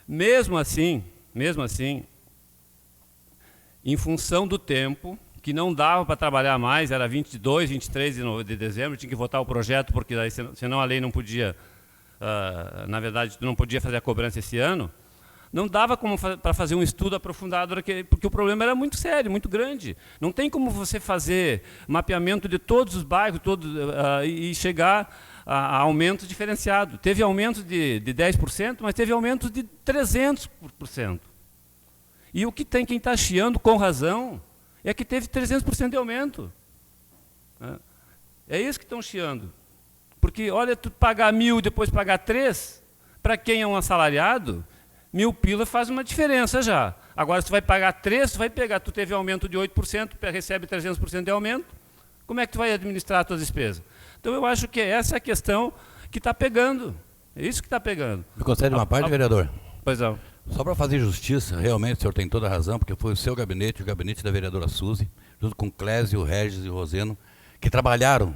Mesmo assim, em função do tempo, que não dava para trabalhar mais, era 22, 23 de dezembro, tinha que votar o projeto, porque daí, senão a lei não podia, na verdade, não podia fazer a cobrança esse ano, não dava para fazer um estudo aprofundado, porque o problema era muito sério, muito grande. Não tem como você fazer mapeamento de todos os bairros e chegar a aumento diferenciado. Teve aumento de 10%, mas teve aumento de 300%. E o que tem quem está chiando com razão é que teve 300% de aumento. É isso que estão chiando. Porque, olha, tu pagar 1.000 e depois pagar 3, para quem é um assalariado, 1.000 pila faz uma diferença já. Agora, se tu vai pagar 3, tu vai pegar, tu teve aumento de 8%, recebe 300% de aumento, como é que tu vai administrar as tuas despesas? Então, eu acho que essa é a questão que está pegando. É isso que está pegando. Me concede uma parte, vereador? Pois não. Só para fazer justiça, realmente o senhor tem toda a razão, porque foi o seu gabinete, o gabinete da vereadora Suzy, junto com Clésio, Regis e Roseno, que trabalharam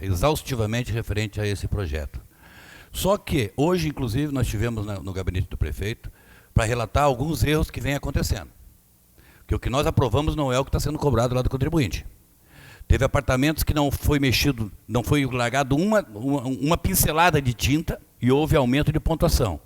exaustivamente referente a esse projeto. Só que hoje, inclusive, nós tivemos no gabinete do prefeito para relatar alguns erros que vêm acontecendo. Que o que nós aprovamos não é o que está sendo cobrado lá do contribuinte. Teve apartamentos que não foi mexido, não foi largado uma pincelada de tinta e houve aumento de pontuação.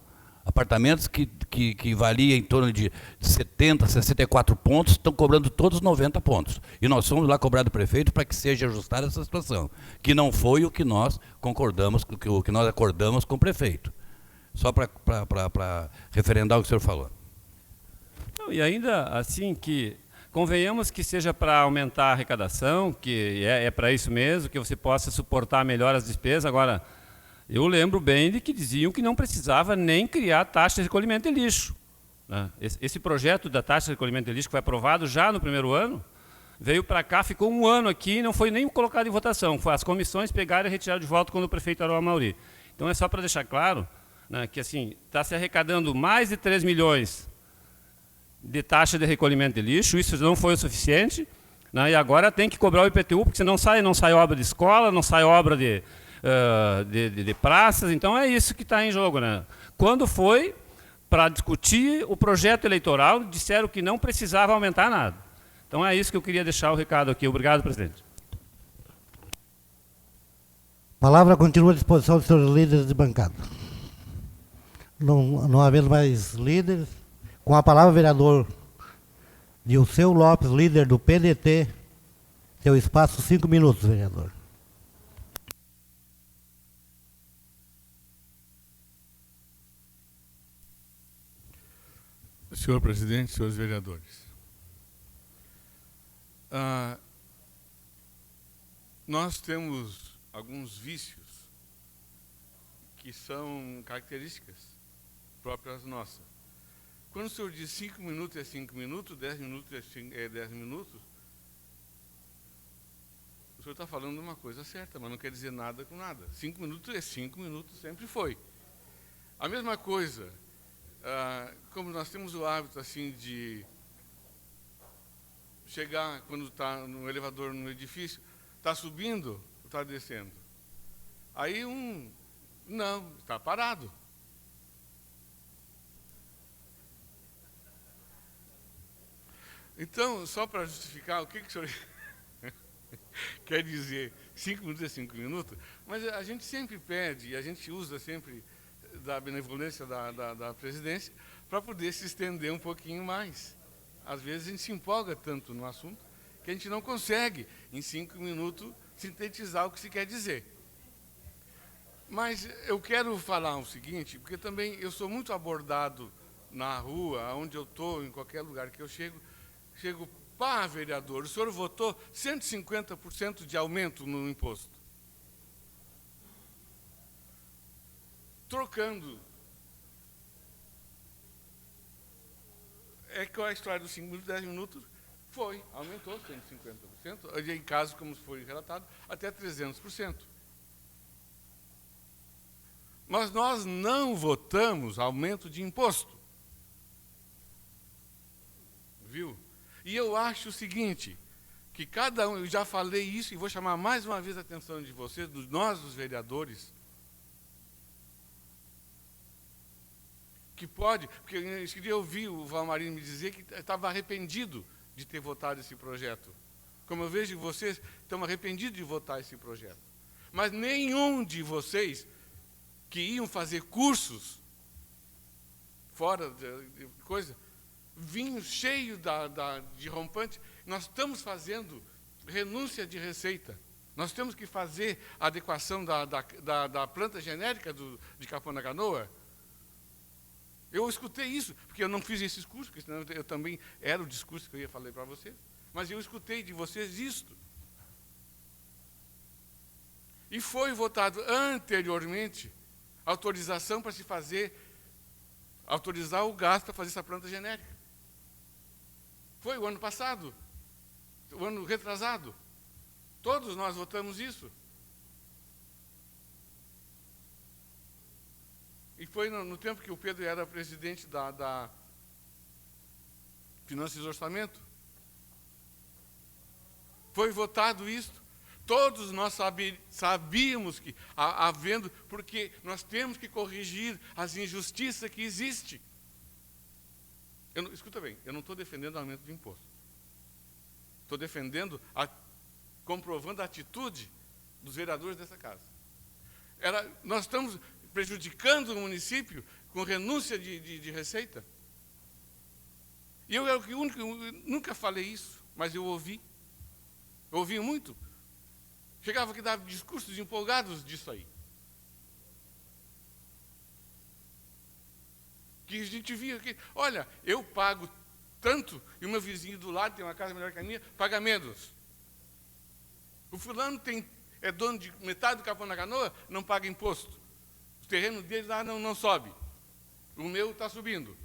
Apartamentos que valia em torno de 70, 64 pontos, estão cobrando todos 90 pontos. E nós fomos lá cobrar do prefeito para que seja ajustada essa situação, que não foi o que nós concordamos, o que nós acordamos com o prefeito. Só para referendar o que o senhor falou. Não, e ainda assim que convenhamos que seja para aumentar a arrecadação, que é para isso mesmo, que você possa suportar melhor as despesas. Agora, eu lembro bem de que diziam que não precisava nem criar taxa de recolhimento de lixo. Esse projeto da taxa de recolhimento de lixo, que foi aprovado já no primeiro ano, veio para cá, ficou um ano aqui e não foi nem colocado em votação. As comissões pegaram e retiraram de volta quando o prefeito era o Amauri. Então, é só para deixar claro, né, que assim, está se arrecadando mais de 3 milhões de taxa de recolhimento de lixo, isso não foi o suficiente. né? E agora tem que cobrar o IPTU, porque senão não sai obra de escola, não sai obra de praças. Então é isso que está em jogo, né? Quando foi para discutir o projeto eleitoral, disseram que não precisava aumentar nada. Então é isso que eu queria deixar o recado aqui. Obrigado, presidente. A palavra continua à disposição dos senhores líderes de bancada. Não havendo mais líderes, com a palavra, vereador Dilceu Lopes, líder do PDT, seu espaço, 5 minutos, vereador. Senhor presidente, senhores vereadores, nós temos alguns vícios que são características próprias nossas. Quando o senhor diz 5 minutos é 5 minutos, 10 minutos é 10 minutos, o senhor está falando uma coisa certa, mas não quer dizer nada com nada. 5 minutos é 5 minutos, sempre foi. A mesma coisa, como nós temos o hábito assim de chegar, quando está no elevador no edifício, está subindo ou está descendo? Aí não, está parado. Então, só para justificar, o que o senhor quer dizer? 5 minutos é 5 minutos? Mas a gente sempre pede, e a gente usa sempre da benevolência da presidência, para poder se estender um pouquinho mais. Às vezes a gente se empolga tanto no assunto que a gente não consegue, em 5 minutos, sintetizar o que se quer dizer. Mas eu quero falar o seguinte, porque também eu sou muito abordado na rua, onde eu estou, em qualquer lugar que eu chego, pá, vereador, o senhor votou 150% de aumento no imposto. Trocando. É que a história dos 5 minutos, 10 minutos, aumentou 150%, em casos, como foi relatado, até 300%. Mas nós não votamos aumento de imposto. Viu? E eu acho o seguinte, que cada um, eu já falei isso e vou chamar mais uma vez a atenção de vocês, nós, os vereadores, que pode, porque eu ouvi o Valmarino me dizer que estava arrependido de ter votado esse projeto. Como eu vejo vocês, estão arrependidos de votar esse projeto. Mas nenhum de vocês que iam fazer cursos fora de coisa, vinham cheio de rompante. Nós estamos fazendo renúncia de receita. Nós temos que fazer a adequação da planta genérica de Capão da Canoa. Eu escutei isso, porque eu não fiz esses cursos, porque senão eu também era o discurso que eu ia falar para vocês, mas eu escutei de vocês isto. E foi votado anteriormente autorização para se autorizar o gasto para fazer essa planta genérica. Foi o ano passado, o ano retrasado. Todos nós votamos isso. E foi no tempo que o Pedro era presidente da Finanças e Orçamento. Foi votado isso. Todos nós sabíamos que, havendo, porque nós temos que corrigir as injustiças que existem. Escuta bem, eu não estou defendendo o aumento de imposto. Estou defendendo, comprovando a atitude dos vereadores dessa casa. Nós estamos prejudicando o município com renúncia de receita. E eu nunca falei isso, mas eu ouvi. Eu ouvi muito. Chegava aqui e dava discursos empolgados disso aí. Que a gente via que, olha, eu pago tanto, e o meu vizinho do lado tem uma casa melhor que a minha, paga menos. O fulano é dono de metade do Capão da Canoa, não paga imposto. O terreno dele lá não sobe. O meu está subindo.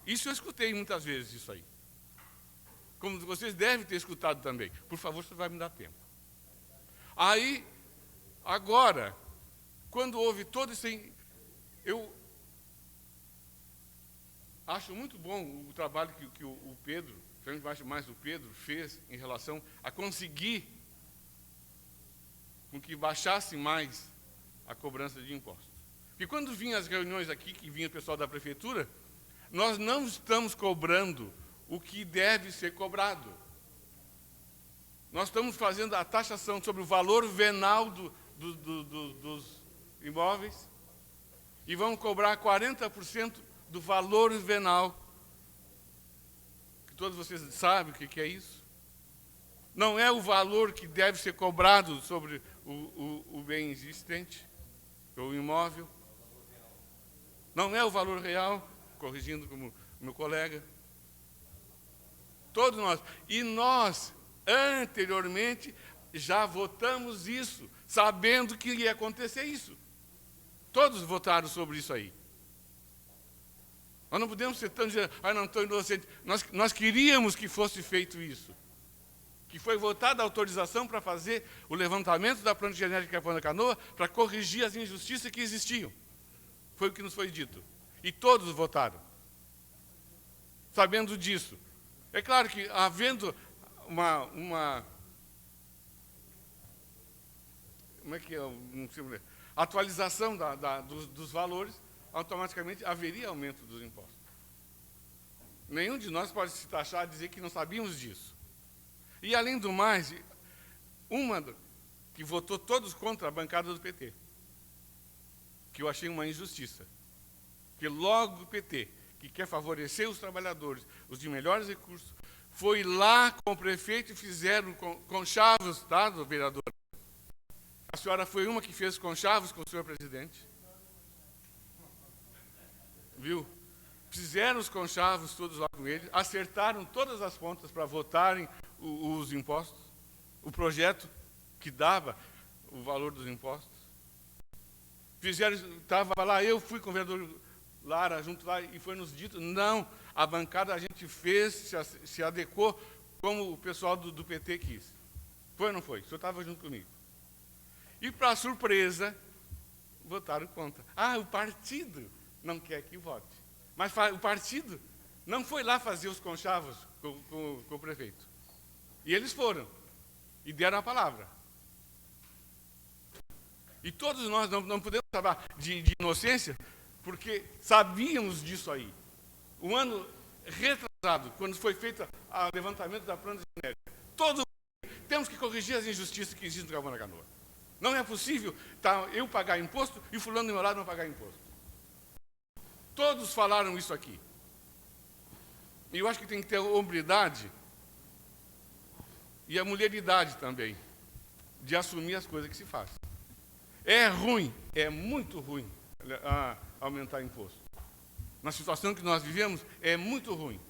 Isso eu escutei muitas vezes, isso aí. Como vocês devem ter escutado também. Por favor, você vai me dar tempo. Aí, agora, quando houve todo esse... Eu acho muito bom o trabalho que o Pedro principalmente mais o Pedro, fez em relação a conseguir com que baixasse mais a cobrança de impostos. E quando vinham as reuniões aqui, que vinha o pessoal da prefeitura, nós não estamos cobrando o que deve ser cobrado. Nós estamos fazendo a taxação sobre o valor venal dos imóveis e vamos cobrar 40% do valor venal, que todos vocês sabem o que é isso. Não é o valor que deve ser cobrado sobre o bem existente, ou o imóvel. Não é o valor real, corrigindo como o meu colega. Todos nós. E nós, anteriormente, já votamos isso, sabendo que ia acontecer isso. Todos votaram sobre isso aí. Nós não podemos ser tão dizendo, não estou inocente. Nós queríamos que fosse feito isso. Que foi votada a autorização para fazer o levantamento da planta genética de Capão da Canoa para corrigir as injustiças que existiam. Foi o que nos foi dito. E todos votaram. Sabendo disso. É claro que, havendo uma como é que é? Não sei, atualização dos valores, automaticamente haveria aumento dos impostos. Nenhum de nós pode se taxar a dizer que não sabíamos disso. E, além do mais, que votou todos contra a bancada do PT, que eu achei uma injustiça. Que logo o PT, que quer favorecer os trabalhadores, os de melhores recursos, foi lá com o prefeito e fizeram conchavos, tá, vereador? A senhora foi uma que fez conchavos com o senhor presidente. Viu? Fizeram os conchavos todos lá com ele, acertaram todas as pontas para votarem os impostos, o projeto que dava o valor dos impostos. Fizeram, estava lá, eu fui com o vereador Lara junto lá e foi nos dito, não, a bancada a gente fez, se adequou como o pessoal do PT quis. Foi ou não foi? O senhor estava junto comigo. E, para surpresa, votaram contra. O partido não quer que vote. Mas o partido não foi lá fazer os conchavos com o prefeito. E eles foram. E deram a palavra. E todos nós não podemos falar de inocência, porque sabíamos disso aí. Um ano retrasado, quando foi feito o levantamento da planta genética, temos que corrigir as injustiças que existem no Capão da Canoa. Não é possível eu pagar imposto e fulano do meu lado não pagar imposto. Todos falaram isso aqui. E eu acho que tem que ter a hombridade e a mulheridade também, de assumir as coisas que se fazem. É ruim, é muito ruim aumentar imposto. Na situação que nós vivemos, é muito ruim.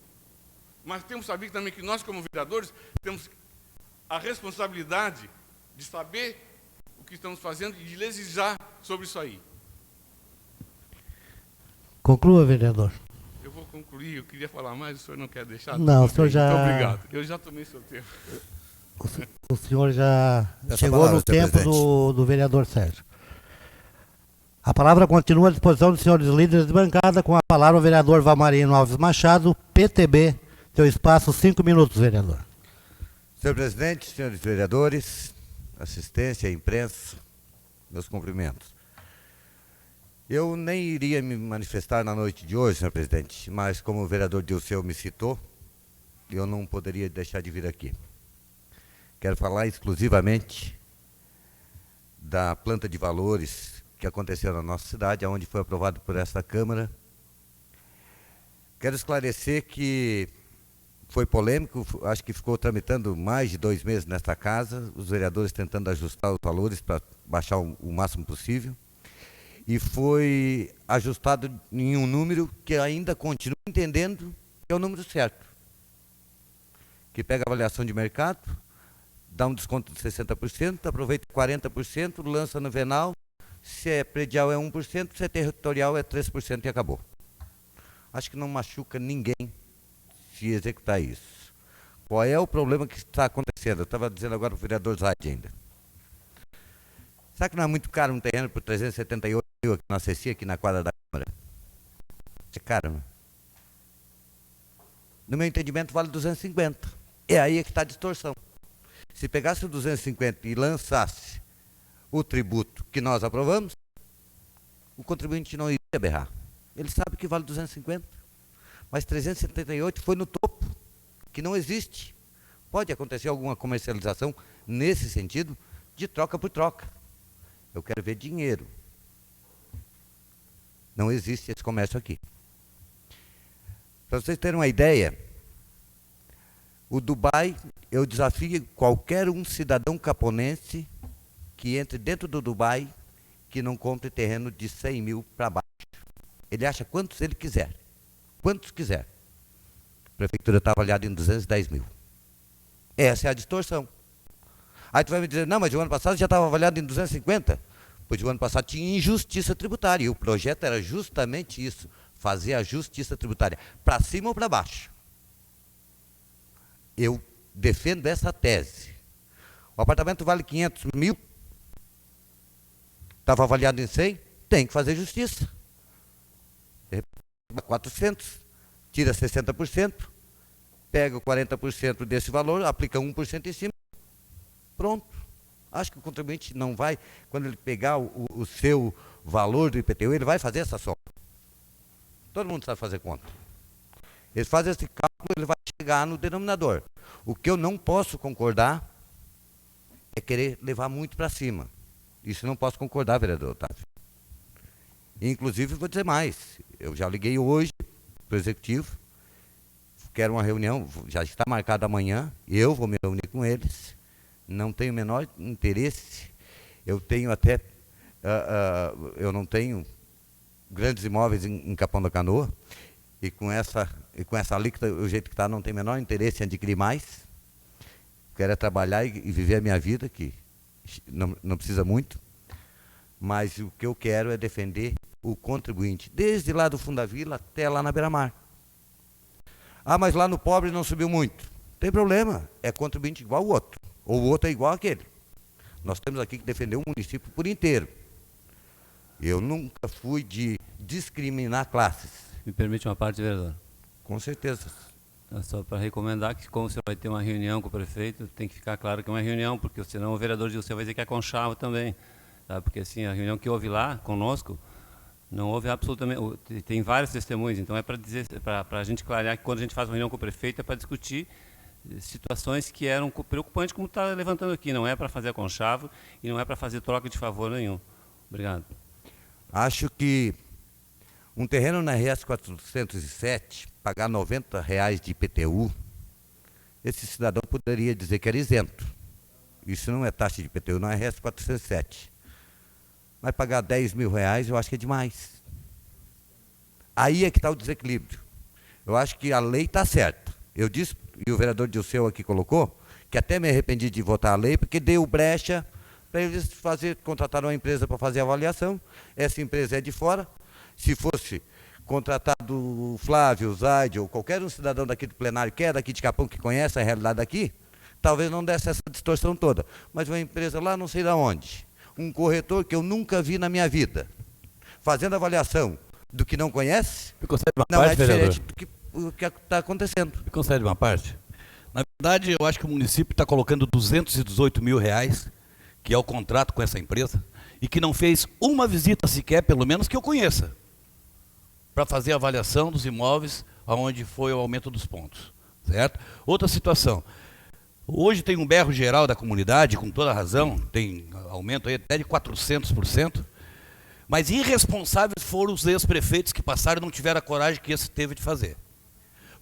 Mas temos que saber também que nós, como vereadores, temos a responsabilidade de saber o que estamos fazendo e de legislar sobre isso aí. Conclua, vereador. Eu vou concluir, eu queria falar mais, o senhor não quer deixar? Não, o senhor já... Muito obrigado, eu já tomei seu tempo. O senhor já Essa chegou palavra, no tempo presidente. do vereador Sérgio. A palavra continua à disposição dos senhores líderes de bancada, com a palavra o vereador Valmarino Alves Machado, PTB. Seu espaço, 5 minutos, vereador. Senhor presidente, senhores vereadores, assistência, imprensa, meus cumprimentos. Eu nem iria me manifestar na noite de hoje, senhor presidente, mas como o vereador Dilceu me citou, eu não poderia deixar de vir aqui. Quero falar exclusivamente da planta de valores que aconteceu na nossa cidade, onde foi aprovado por esta Câmara. Quero esclarecer que foi polêmico, acho que ficou tramitando mais de 2 meses nesta casa, os vereadores tentando ajustar os valores para baixar o máximo possível, e foi ajustado em um número que ainda continuo entendendo que é o número certo, que pega a avaliação de mercado, dá um desconto de 60%, aproveita 40%, lança no venal, se é predial é 1%, se é territorial é 3% e acabou. Acho que não machuca ninguém se executar isso. Qual é o problema que está acontecendo? Eu estava dizendo agora para o vereador Zaid ainda. Será que não é muito caro um terreno por 378 mil aqui na CECI, aqui na quadra da Câmara? É caro, não? no meu entendimento, vale 250. É aí que está a distorção. Se pegasse o 250 e lançasse o tributo que nós aprovamos, o contribuinte não iria berrar. Ele sabe que vale 250, mas 378 foi no topo, que não existe. Pode acontecer alguma comercialização nesse sentido, de troca por troca. Eu quero ver dinheiro. Não existe esse comércio aqui. Para vocês terem uma ideia, o Dubai, eu desafio qualquer um cidadão caponense que entre dentro do Dubai, que não compre terreno de 100 mil para baixo. Ele acha quantos ele quiser. Quantos quiser. A prefeitura está avaliada em 210 mil. Essa é a distorção. Aí tu vai me dizer, não, mas o ano passado já estava avaliado em 250. Pois o ano passado tinha injustiça tributária. E o projeto era justamente isso. Fazer a justiça tributária. Para cima ou para baixo. Eu defendo essa tese. O apartamento vale 500 mil. Estava avaliado em 100. Tem que fazer justiça. 400. Tira 60%. Pega o 40% desse valor. Aplica 1% em cima. Pronto. Acho que o contribuinte não vai, quando ele pegar o seu valor do IPTU, ele vai fazer essa soma. Todo mundo sabe fazer conta. Ele faz esse cálculo, ele vai chegar no denominador. O que eu não posso concordar é querer levar muito para cima. Isso não posso concordar, vereador Otávio. Inclusive, vou dizer mais. Eu já liguei hoje para o Executivo, quero uma reunião, já está marcada amanhã, eu vou me reunir com eles. Não tenho o menor interesse, eu tenho até, eu não tenho grandes imóveis em Capão da Canoa, e com essa alíquota, o jeito que está, não tenho o menor interesse em adquirir mais. Quero é trabalhar e viver a minha vida, que não precisa muito, mas o que eu quero é defender o contribuinte, desde lá do Fundavila até lá na Beira-Mar. Ah, mas lá no pobre não subiu muito. Não tem problema, é contribuinte igual o outro. Ou o outro é igual àquele. Nós temos aqui que defender o município por inteiro. Eu nunca fui de discriminar classes. Me permite uma parte, vereador? Com certeza. Só para recomendar que, como o senhor vai ter uma reunião com o prefeito, tem que ficar claro que é uma reunião, porque senão o vereador de você vai dizer que é conchavo também. Tá? Porque assim, a reunião que houve lá conosco, não houve absolutamente... Tem vários testemunhos, então é para dizer, para a gente clarear que quando a gente faz uma reunião com o prefeito é para discutir situações que eram preocupantes, como está levantando aqui. Não é para fazer conchavo e não é para fazer troca de favor nenhum. Obrigado. Acho que um terreno na RS 407, pagar R$90 de IPTU, esse cidadão poderia dizer que era isento. Isso não é taxa de IPTU, não é RS 407. Mas pagar R$10 mil, eu acho que é demais. Aí é que está o desequilíbrio. Eu acho que a lei está certa. Eu disse, e o vereador Dilceu aqui colocou, que até me arrependi de votar a lei, porque deu brecha para eles contratar uma empresa para fazer a avaliação. Essa empresa é de fora. Se fosse contratado o Flávio, o Zaide, ou qualquer um cidadão daqui do plenário, que é daqui de Capão, que conhece a realidade daqui, talvez não desse essa distorção toda. Mas uma empresa lá, não sei de onde, um corretor que eu nunca vi na minha vida, fazendo avaliação do que não conhece, não é diferente do que está acontecendo. Me concede uma parte? Na verdade, eu acho que o município está colocando R$218 mil, que é o contrato com essa empresa, e que não fez uma visita sequer, pelo menos que eu conheça, para fazer a avaliação dos imóveis onde foi o aumento dos pontos. Certo? Outra situação. Hoje tem um berro geral da comunidade, com toda razão, tem aumento aí até de 400%, mas irresponsáveis foram os ex-prefeitos que passaram e não tiveram a coragem que esse teve de fazer.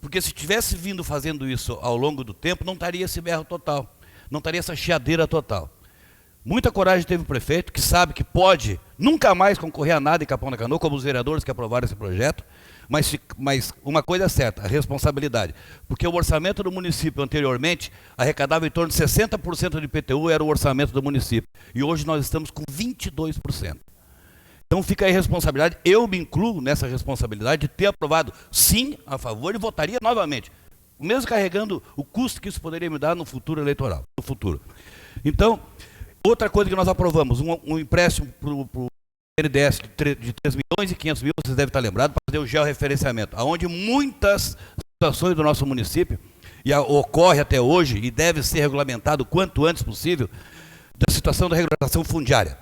Porque se tivesse vindo fazendo isso ao longo do tempo, não estaria esse berro total, não estaria essa chiadeira total. Muita coragem teve o prefeito, que sabe que pode nunca mais concorrer a nada em Capão da Canoa, como os vereadores que aprovaram esse projeto, mas uma coisa é certa, a responsabilidade. Porque o orçamento do município anteriormente arrecadava em torno de 60% de IPTU, era o orçamento do município. E hoje nós estamos com 22%. Então fica aí a responsabilidade, eu me incluo nessa responsabilidade de ter aprovado sim a favor e votaria novamente, mesmo carregando o custo que isso poderia me dar no futuro eleitoral, no futuro. Então, outra coisa que nós aprovamos, um empréstimo para o NDS de 3 milhões e 500 mil, vocês devem estar lembrados, para fazer o georreferenciamento, onde muitas situações do nosso município, e ocorre até hoje, e deve ser regulamentado o quanto antes possível, da situação da regularização fundiária.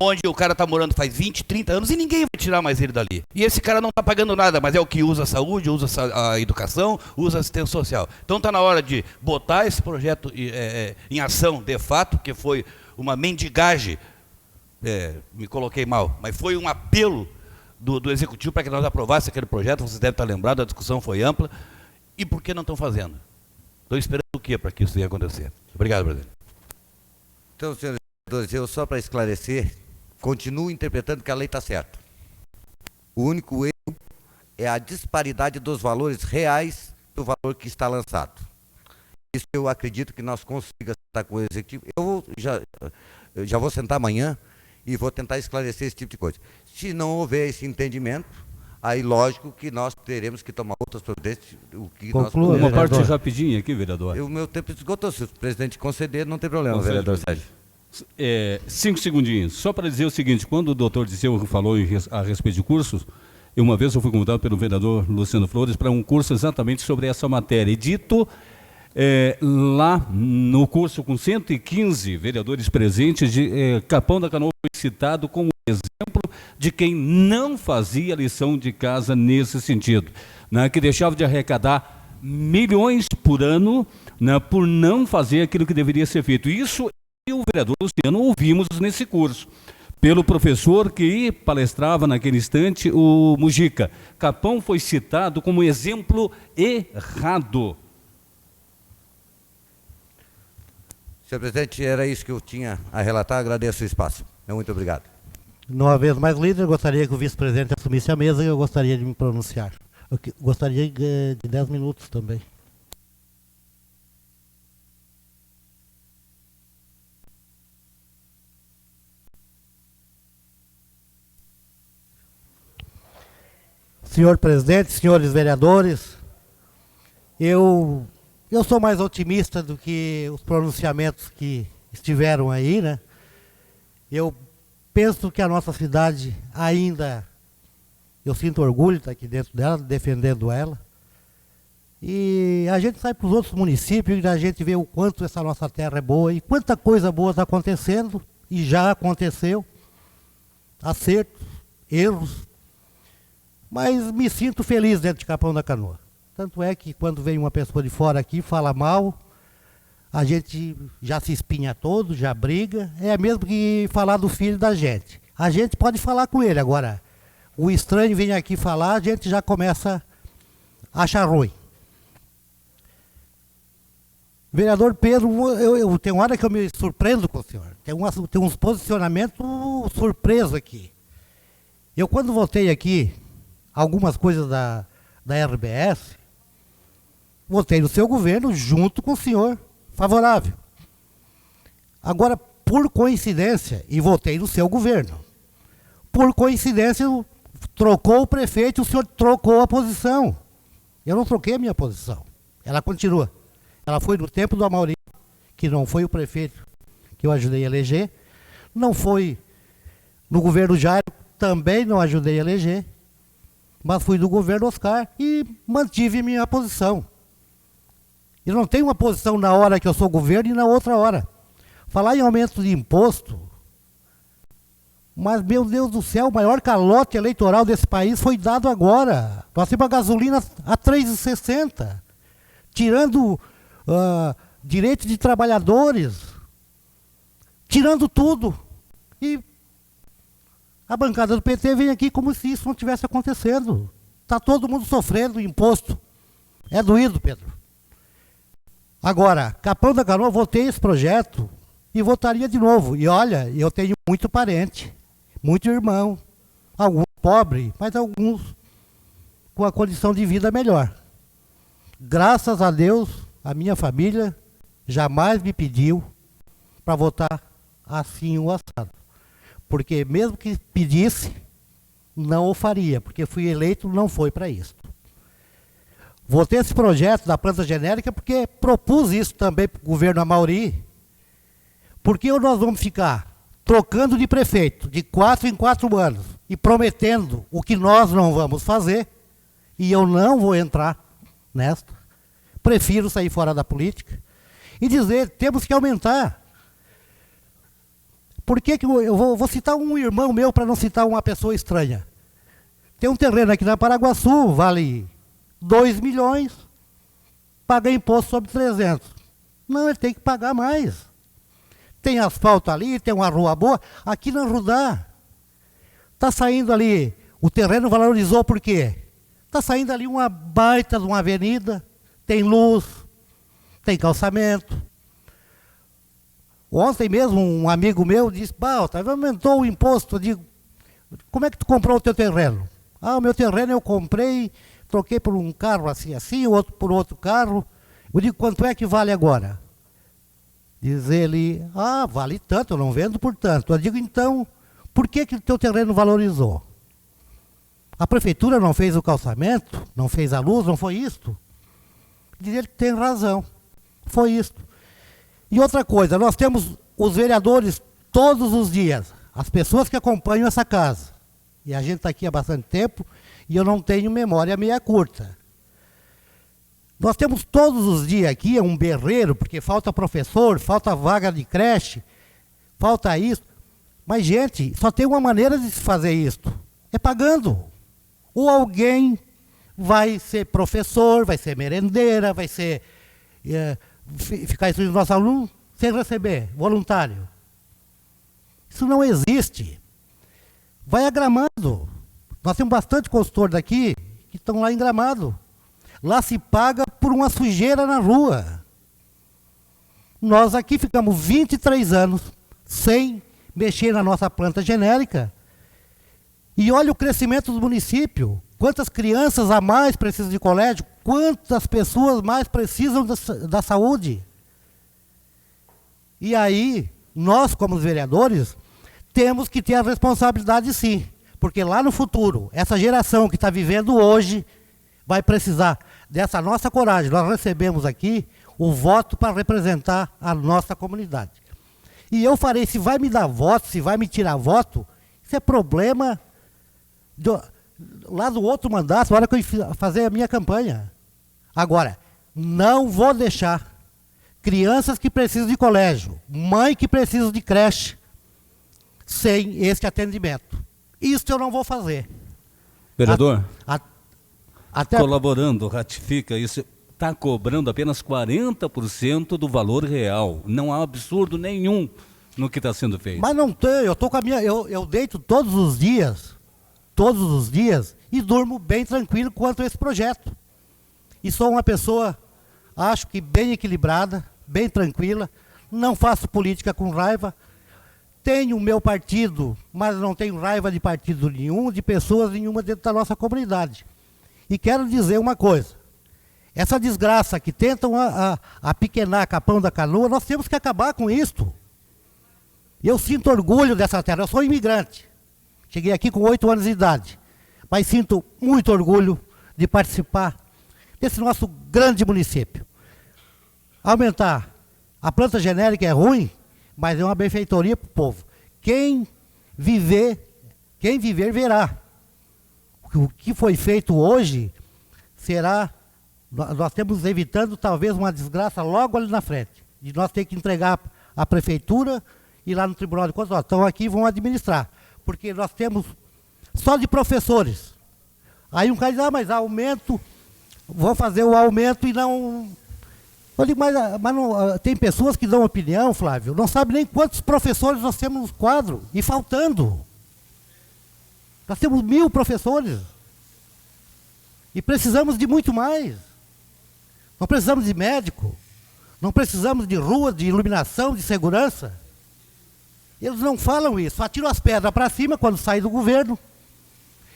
Onde o cara está morando faz 20, 30 anos e ninguém vai tirar mais ele dali. E esse cara não está pagando nada, mas é o que usa a saúde, usa a educação, usa a assistência social. Então está na hora de botar esse projeto em ação, de fato, que foi uma mendigagem, me coloquei mal, mas foi um apelo do Executivo para que nós aprovássemos aquele projeto. Vocês devem estar lembrados, a discussão foi ampla. E por que não estão fazendo? Estão esperando o quê para que isso venha acontecer? Obrigado, presidente. Então, senhores vereadores, eu só para esclarecer, continuo interpretando que a lei está certa. O único erro é a disparidade dos valores reais do valor que está lançado. Isso eu acredito que nós consigamos sentar com o Executivo. Eu já vou sentar amanhã e vou tentar esclarecer esse tipo de coisa. Se não houver esse entendimento, aí lógico que nós teremos que tomar outras providências. Conclua, uma vereador. parte rapidinha aqui, vereador. O meu tempo esgotou. Se o presidente conceder, não tem problema, vereador Sérgio. 5 segundinhos. Só para dizer o seguinte, quando o doutor Disseu falou a respeito de cursos, uma vez eu fui convidado pelo vereador Luciano Flores para um curso exatamente sobre essa matéria. E dito lá no curso, com 115 vereadores presentes, Capão da Canoa foi citado como exemplo de quem não fazia lição de casa nesse sentido, né, que deixava de arrecadar milhões por ano, né, por não fazer aquilo que deveria ser feito. Isso e o vereador Luciano ouvimos nesse curso, pelo professor que palestrava naquele instante, o Mujica. Capão foi citado como exemplo errado. Senhor presidente, era isso que eu tinha a relatar. Agradeço o espaço. Muito obrigado. Não havendo mais líder, eu gostaria que o vice-presidente assumisse a mesa e eu gostaria de me pronunciar. Eu gostaria de 10 minutos também. Senhor presidente, senhores vereadores, eu sou mais otimista do que os pronunciamentos que estiveram aí, né? Eu penso que a nossa cidade ainda, eu sinto orgulho de estar aqui dentro dela, defendendo ela. E a gente sai para os outros municípios e a gente vê o quanto essa nossa terra é boa e quanta coisa boa está acontecendo, e já aconteceu, acertos, erros, mas me sinto feliz dentro de Capão da Canoa. Tanto é que quando vem uma pessoa de fora aqui, fala mal, a gente já se espinha todo, já briga. É mesmo que falar do filho da gente. A gente pode falar com ele, agora o estranho vem aqui falar, a gente já começa a achar ruim. Vereador Pedro, eu tenho hora que eu me surpreendo com o senhor. Tem uns posicionamentos surpresos aqui. Eu, quando votei aqui algumas coisas da RBS, votei no seu governo junto com o senhor, favorável. Agora, por coincidência, e votei no seu governo, por coincidência, trocou o prefeito, o senhor trocou a posição. Eu não troquei a minha posição, ela continua. Ela foi no tempo do Amauri, que não foi o prefeito que eu ajudei a eleger, não foi no governo Jairo, também não ajudei a eleger, mas fui do governo Oscar e mantive minha posição. Eu não tenho uma posição na hora que eu sou governo e na outra hora. Falar em aumento de imposto, mas, meu Deus do céu, o maior calote eleitoral desse país foi dado agora. Nós temos a gasolina a R$ 3,60, tirando direitos de trabalhadores, tirando tudo. E a bancada do PT vem aqui como se isso não tivesse acontecendo. Está todo mundo sofrendo imposto. É doído, Pedro. Agora, Capão da Canoa, votei esse projeto e votaria de novo. E olha, eu tenho muito parente, muito irmão, alguns pobres, mas alguns com a condição de vida melhor. Graças a Deus, a minha família jamais me pediu para votar assim o assado. Porque mesmo que pedisse, não o faria, porque fui eleito, não foi para isso. Votei esse projeto da planta genérica porque propus isso também para o governo Amauri. Porque nós vamos ficar trocando de prefeito de 4 em 4 anos e prometendo o que nós não vamos fazer, e eu não vou entrar nesta. Prefiro sair fora da política e dizer, temos que aumentar. Por que eu vou citar um irmão meu para não citar uma pessoa estranha? Tem um terreno aqui na Paraguaçu, vale 2 milhões, paga imposto sobre 300. Não, ele tem que pagar mais. Tem asfalto ali, tem uma rua boa. Aqui na Rudá, está saindo ali, o terreno valorizou por quê? Está saindo ali uma baita de uma avenida, tem luz, tem calçamento. Ontem mesmo um amigo meu disse, Otávio, aumentou o imposto. Eu digo, como é que tu comprou o teu terreno? O meu terreno eu comprei, troquei por um carro assim, outro por outro carro. Eu digo, quanto é que vale agora? Diz ele, vale tanto, eu não vendo por tanto. Eu digo, então, por que o teu terreno valorizou? A prefeitura não fez o calçamento, não fez a luz, não foi isto? Diz ele que tem razão, foi isto. E outra coisa, nós temos os vereadores todos os dias, as pessoas que acompanham essa casa. E a gente está aqui há bastante tempo e eu não tenho memória meia curta. Nós temos todos os dias aqui um berreiro, porque falta professor, falta vaga de creche, falta isso. Mas, gente, só tem uma maneira de se fazer isto, é pagando. Ou alguém vai ser professor, vai ser merendeira, vai ser ficar instruindo nossos alunos sem receber, voluntário. Isso não existe. Vai a Gramado. Nós temos bastante consultor daqui que estão lá em Gramado. Lá se paga por uma sujeira na rua. Nós aqui ficamos 23 anos sem mexer na nossa planta genérica. E olha o crescimento do município. Quantas crianças a mais precisam de colégio? Quantas pessoas mais precisam da saúde? E aí, nós como vereadores, temos que ter a responsabilidade sim. Porque lá no futuro, essa geração que está vivendo hoje, vai precisar dessa nossa coragem. Nós recebemos aqui o voto para representar a nossa comunidade. E eu farei, se vai me dar voto, se vai me tirar voto, isso é problema lá do outro mandato, na hora que eu fazer a minha campanha. Agora, não vou deixar crianças que precisam de colégio, mãe que precisa de creche, sem esse atendimento. Isso eu não vou fazer. Vereador, até colaborando, ratifica isso, está cobrando apenas 40% do valor real. Não há absurdo nenhum no que está sendo feito. Mas não tem, eu tô com a minha, eu deito todos os dias, e durmo bem tranquilo quanto a esse projeto. E sou uma pessoa, acho que bem equilibrada, bem tranquila, não faço política com raiva, tenho o meu partido, mas não tenho raiva de partido nenhum, de pessoas nenhuma dentro da nossa comunidade. E quero dizer uma coisa, essa desgraça que tentam apequenar Capão da Canoa, nós temos que acabar com isto. Eu sinto orgulho dessa terra, eu sou imigrante. Cheguei aqui com 8 anos de idade, mas sinto muito orgulho de participar desse nosso grande município. Aumentar a planta genérica é ruim, mas é uma benfeitoria para o povo. Quem viver verá. O que foi feito hoje será, nós estamos evitando talvez uma desgraça logo ali na frente, de nós ter que entregar à prefeitura e lá no Tribunal de Contas, estão aqui e vão administrar. Porque nós temos só de professores. Aí um cara diz, mas aumento, vão fazer o aumento e não... Eu digo, mas não, tem pessoas que dão opinião, Flávio, não sabem nem quantos professores nós temos no quadro, e faltando. Nós temos 1000 professores. E precisamos de muito mais. Não precisamos de médico, não precisamos de rua, de iluminação, de segurança. Eles não falam isso, atiram as pedras para cima quando sai do governo.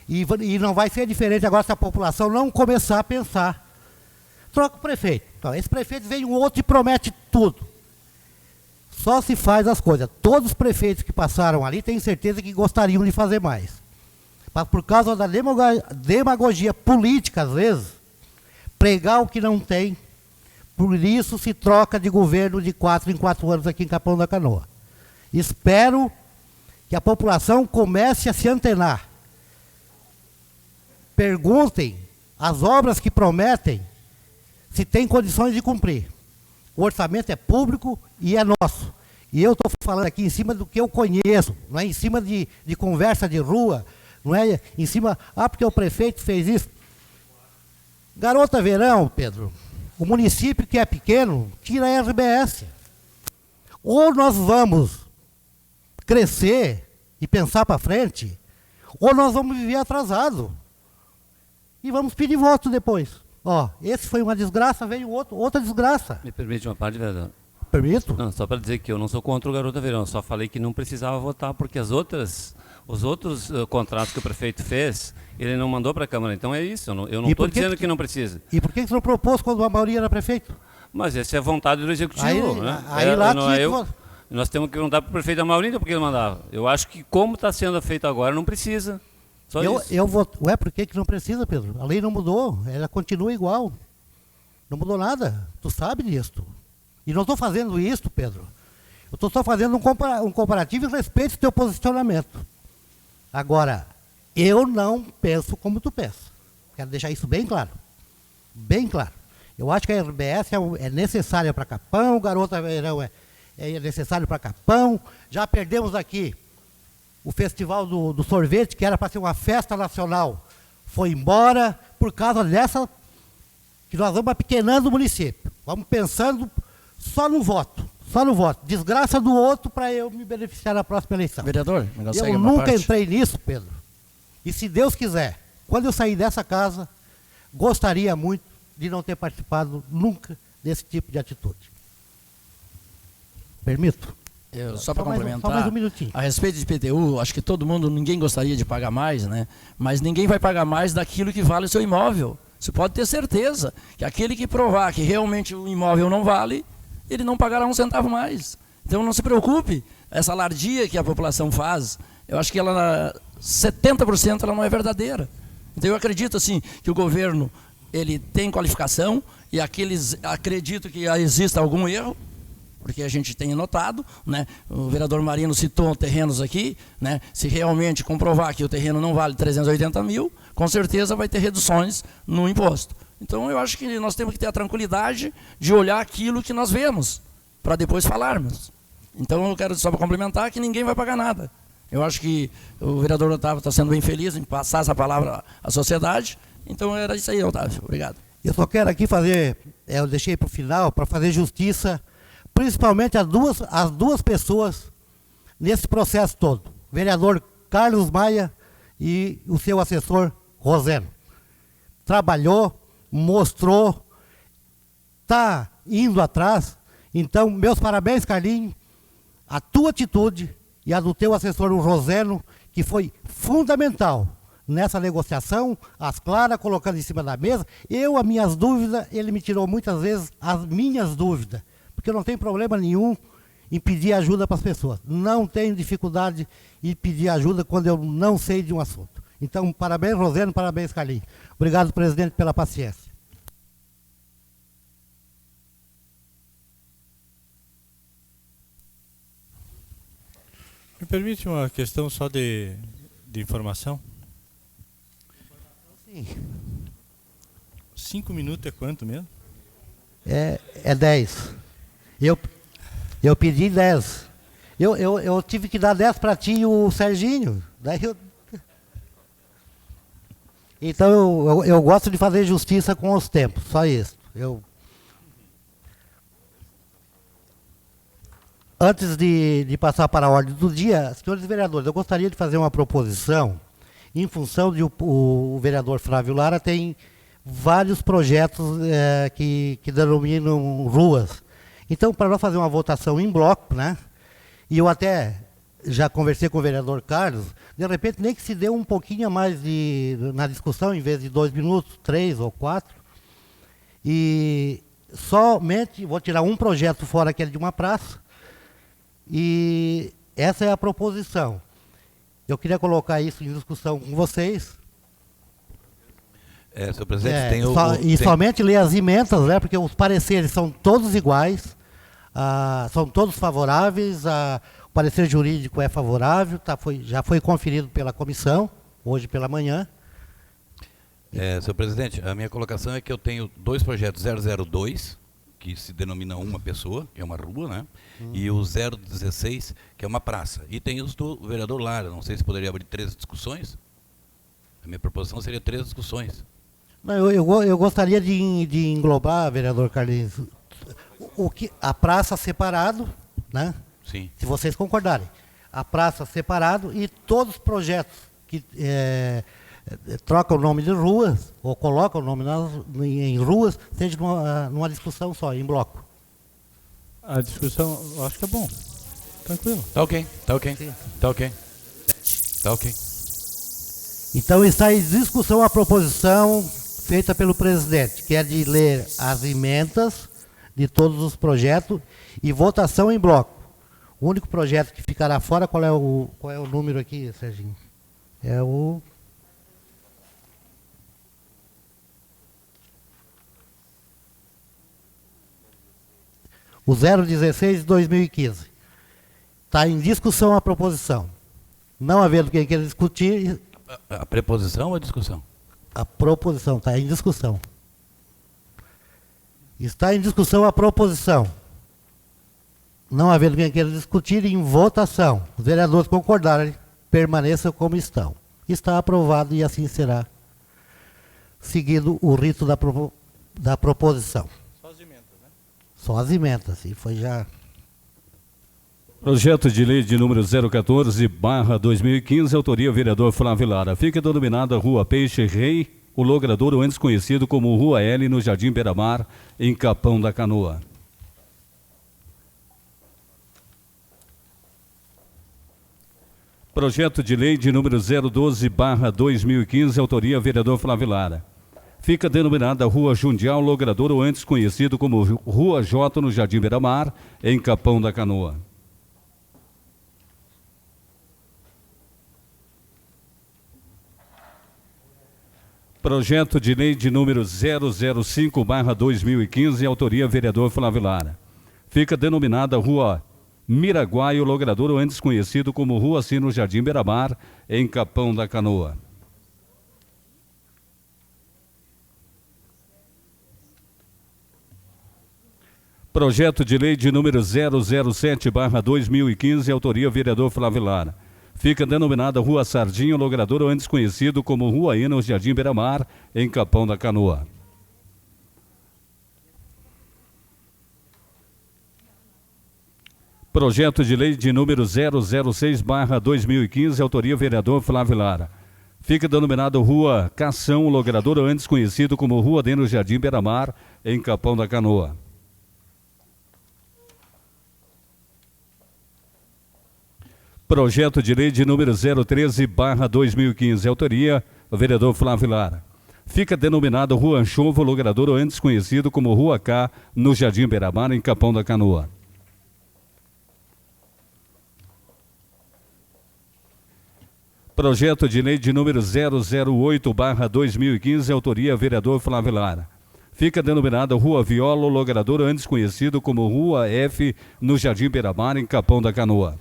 E não vai ser diferente agora se a população não começar a pensar. Troca o prefeito. Então, esse prefeito vem um outro e promete tudo. Só se faz as coisas. Todos os prefeitos que passaram ali têm certeza que gostariam de fazer mais. Mas por causa da demagogia política, às vezes, pregar o que não tem, por isso se troca de governo de 4 em 4 anos aqui em Capão da Canoa. Espero que a população comece a se antenar. Perguntem as obras que prometem se tem condições de cumprir. O orçamento é público e é nosso. E eu estou falando aqui em cima do que eu conheço, não é em cima de conversa de rua, não é em cima, porque o prefeito fez isso. Garota Verão, Pedro, o município que é pequeno, tira a RBS. Ou nós vamos crescer e pensar para frente, ou nós vamos viver atrasado. E vamos pedir voto depois. Esse foi uma desgraça, veio outra desgraça. Me permite uma parte, vereador? Permito? Não, só para dizer que eu não sou contra o Garota Verão, só falei que não precisava votar, porque os outros contratos que o prefeito fez, ele não mandou para a Câmara. Então é isso, eu não estou dizendo que não precisa. E por que você não propôs quando a maioria era prefeito? Mas essa é a vontade do Executivo, né? Nós temos que perguntar para o prefeito da Maurinda porque ele mandava. Eu acho que como está sendo feito agora, não precisa. Só isso. Eu vou. Ué, por que não precisa, Pedro? A lei não mudou, ela continua igual. Não mudou nada, tu sabe disso. E não estou fazendo isso, Pedro. Eu estou só fazendo um comparativo e respeito o teu posicionamento. Agora, eu não penso como tu pensa. Quero deixar isso bem claro. Bem claro. Eu acho que a RBS é necessária para Capão, o Garota Verão é necessário para Capão. Já perdemos aqui o festival do sorvete, que era para ser uma festa nacional. Foi embora por causa dessa, que nós vamos apequenando o município. Vamos pensando só no voto. Só no voto. Desgraça do outro para eu me beneficiar na próxima eleição. Vereador, eu nunca entrei nisso, Pedro. E se Deus quiser, quando eu sair dessa casa, gostaria muito de não ter participado nunca desse tipo de atitude. Permito? Só para complementar, só mais um minutinho. A respeito de IPTU, acho que ninguém gostaria de pagar mais, né? Mas ninguém vai pagar mais daquilo que vale o seu imóvel. Você pode ter certeza que aquele que provar que realmente o imóvel não vale, ele não pagará um centavo mais. Então não se preocupe, essa alardia que a população faz, eu acho que ela, 70% ela não é verdadeira. Então eu acredito assim, que o governo ele tem qualificação e aqueles acredito que exista algum erro, porque a gente tem notado, né? O vereador Marino citou terrenos aqui, né? Se realmente comprovar que o terreno não vale 380 mil, com certeza vai ter reduções no imposto. Então eu acho que nós temos que ter a tranquilidade de olhar aquilo que nós vemos, para depois falarmos. Então eu quero só complementar que ninguém vai pagar nada. Eu acho que o vereador Otávio está sendo bem feliz em passar essa palavra à sociedade. Então era isso aí, Otávio. Obrigado. Eu só quero aqui fazer, eu deixei para o final, para fazer justiça, principalmente as duas pessoas nesse processo todo. O vereador Carlos Maia e o seu assessor Roseno. Trabalhou, mostrou, está indo atrás. Então, meus parabéns, Carlinhos, a tua atitude e a do teu assessor, o Roseno, que foi fundamental nessa negociação, as claras, colocando em cima da mesa. As minhas dúvidas, ele me tirou muitas vezes as minhas dúvidas, porque eu não tenho problema nenhum em pedir ajuda para as pessoas. Não tenho dificuldade em pedir ajuda quando eu não sei de um assunto. Então, parabéns, Roseno, parabéns, Carlinhos. Obrigado, presidente, pela paciência. Me permite uma questão só de informação? Sim. 5 minutos é quanto mesmo? É 10. Eu pedi 10. Eu tive que dar 10 para ti e o Serginho. Então eu gosto de fazer justiça com os tempos, só isso. Antes de passar para a ordem do dia, senhores vereadores, eu gostaria de fazer uma proposição em função de o vereador Flávio Lara tem vários projetos que denominam ruas. Então, para nós fazer uma votação em bloco, né? E eu até já conversei com o vereador Carlos, de repente nem que se dê um pouquinho a mais na discussão, em vez de 2 minutos, 3 ou 4. E somente vou tirar um projeto fora, que é de uma praça. E essa é a proposição. Eu queria colocar isso em discussão com vocês. Senhor presidente, somente ler as emendas, né, porque os pareceres são todos iguais, são todos favoráveis, o parecer jurídico é favorável, já foi conferido pela comissão, hoje pela manhã. Senhor presidente, a minha colocação é que eu tenho 2 projetos 002, que se denomina uma pessoa, que é uma rua, né? E o 016, que é uma praça. E tem os do vereador Lara, não sei se poderia abrir 3 discussões. A minha proposição seria 3 discussões. Não, eu gostaria de englobar, vereador Carlinhos, a praça separado, né? Sim. Se vocês concordarem. A praça separado e todos os projetos que trocam o nome de ruas, ou colocam o nome em ruas, seja numa discussão só, em bloco. A discussão, eu acho que é bom. Tranquilo. Tá ok, tá ok, Sim. tá ok. Tá ok. Então está em discussão a proposição feita pelo presidente, que é de ler as emendas de todos os projetos e votação em bloco. O único projeto que ficará fora, qual é o número aqui, Serginho? É o... O 016 de 2015. Está em discussão a proposição. Não havendo quem queira discutir, A preposição ou a discussão? a proposição está em discussão. Está em discussão a proposição. Não havendo quem queira discutir, em votação. Os vereadores concordarem, permaneçam como estão. Está aprovado e assim será seguido o rito da proposição. Só as emendas, né? Só as emendas, e foi já... Projeto de lei de número 014/2015, autoria vereador Flávio Lara. Fica denominada Rua Peixe Rei, o logradouro antes conhecido como Rua L, no Jardim Beira-Mar, em Capão da Canoa. Projeto de lei de número 012/2015, autoria vereador Flávio Lara. Fica denominada Rua Jundial, logradouro antes conhecido como Rua J, no Jardim Beira-Mar, em Capão da Canoa. Projeto de lei de número 005/2015, autoria vereador Flávio Lara. Fica denominada Rua Miraguaio, logradouro antes conhecido como Rua C, no Jardim Beira-Mar, em Capão da Canoa. Projeto de lei de número 007/2015, autoria vereador Flávio Lara. Fica denominada Rua Sardinha, logradouro antes conhecido como Rua E, no Jardim Beira-Mar, em Capão da Canoa. Projeto de lei de número 006/2015, autoria vereador Flávio Lara. Fica denominado Rua Cação, logradouro antes conhecido como Rua D, no Jardim Beira-Mar, em Capão da Canoa. Projeto de lei de número 013/2015, autoria vereador Flávio Lara. Fica denominado Rua Anchovo, logradouro antes conhecido como Rua K, no Jardim Beira-Mar, em Capão da Canoa. Projeto de lei de número 008/2015, autoria vereador Flávio Lara. Fica denominada Rua Viola, logradouro antes conhecido como Rua F, no Jardim Beira-Mar, em Capão da Canoa.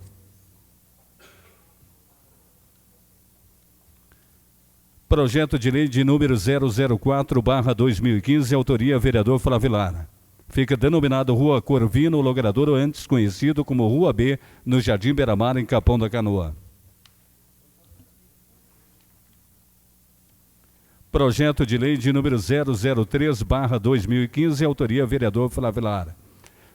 Projeto de lei de número 004/2015, autoria vereador Flávio Lara. Fica denominado Rua Corvino, logradouro antes conhecido como Rua B, no Jardim Beira-Mar, em Capão da Canoa. Projeto de lei de número 003/2015, autoria vereador Flávio Lara.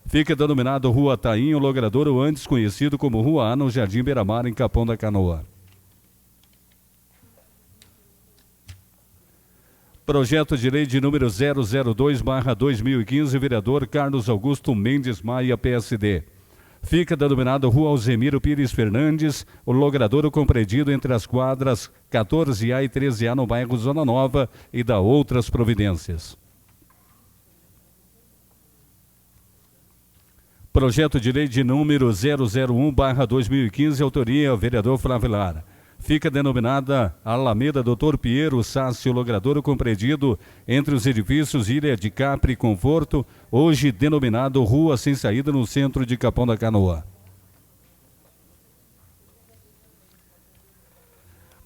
Fica denominado Rua Tainho, logradouro antes conhecido como Rua A, no Jardim Beira-Mar, em Capão da Canoa. Projeto de lei de número 002/2015, vereador Carlos Augusto Mendes Maia, PSD. Fica denominado Rua Alzemiro Pires Fernandes, o logradouro compreendido entre as quadras 14A e 13A no bairro Zona Nova, e da outras providências. Projeto de lei de número 001/2015, autoria vereador Flávio Lara. Fica denominada Alameda Doutor Piero Sácio, logradouro compreendido entre os edifícios Ilha de Capri e Conforto, hoje denominado Rua Sem Saída, no centro de Capão da Canoa.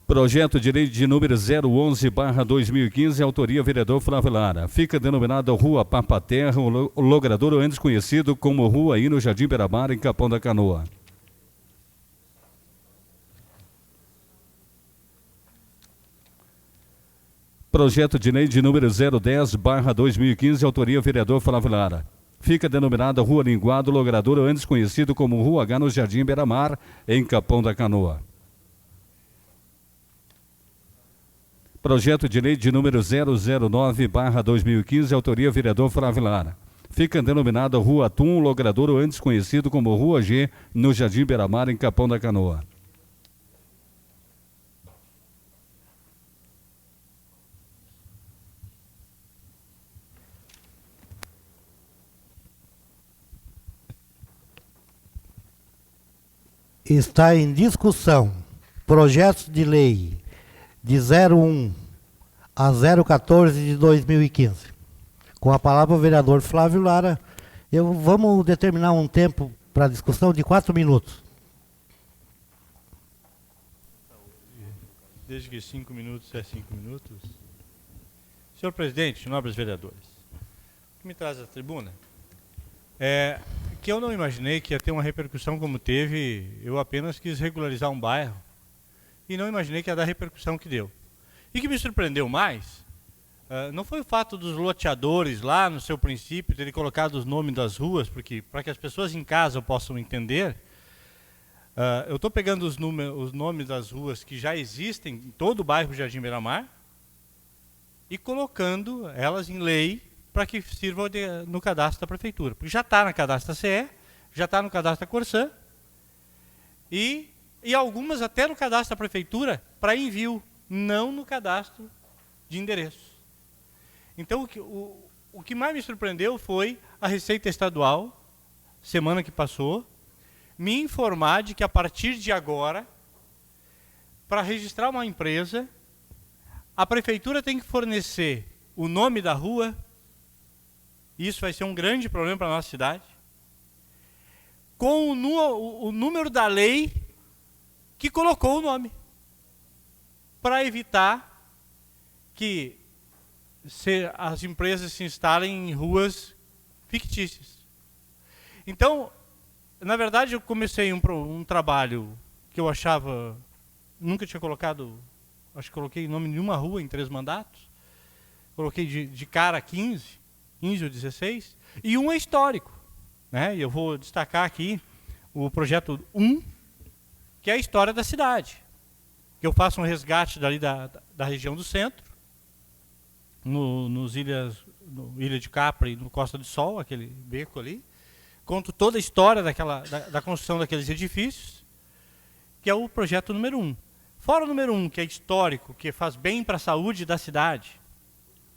Projeto de lei de número 011/2015, autoria vereador Flávio Lara. Fica denominada Rua Papaterra, o logradouro antes conhecido como Rua aí no Jardim Beira-Mar, em Capão da Canoa. Projeto de lei de número 010/2015, autoria vereador Flávio Lara. Fica denominada Rua Linguado, logradouro antes conhecido como Rua H no Jardim Beira-Mar, em Capão da Canoa. Projeto de lei de número 009/2015, autoria vereador Flávio Lara. Fica denominada Rua Atum, logradouro antes conhecido como Rua G, no Jardim Beira-Mar, em Capão da Canoa. Está em discussão projetos de lei de 01 a 014 de 2015. Com a palavra o vereador Flávio Lara. Vamos determinar um tempo para discussão de 4 minutos. Desde que 5 minutos é 5 minutos. Senhor presidente, nobres vereadores, o que me traz à tribuna é que eu não imaginei que ia ter uma repercussão como teve. Eu apenas quis regularizar um bairro e não imaginei que ia dar a repercussão que deu. E que me surpreendeu mais, não foi o fato dos loteadores lá no seu princípio terem colocado os nomes das ruas, porque para que as pessoas em casa possam entender, eu estou pegando os nomes das ruas que já existem em todo o bairro Jardim Beira-Mar e colocando elas em lei para que sirvam no cadastro da prefeitura. Porque já está na cadastro da CE, já está no cadastro da Corsã e algumas até no cadastro da prefeitura para envio, não no cadastro de endereço. Então, o que mais me surpreendeu foi a Receita Estadual, semana que passou, me informar de que a partir de agora, para registrar uma empresa, a prefeitura tem que fornecer o nome da rua. Isso vai ser um grande problema para a nossa cidade, com o número da lei que colocou o nome, para evitar que as empresas se instalem em ruas fictícias. Então, na verdade, eu comecei um trabalho que eu achava, nunca tinha colocado, acho que coloquei nome de uma rua em 3 mandatos, coloquei de cara 15 ou 16, e um é histórico, né? E eu vou destacar aqui o projeto 1, que é a história da cidade, que eu faço um resgate dali da região do centro, no Ilha de Capri, no Costa do Sol, aquele beco ali, conto toda a história da construção daqueles edifícios, que é o projeto número 1. Fora o número 1, que é histórico, que faz bem para a saúde da cidade,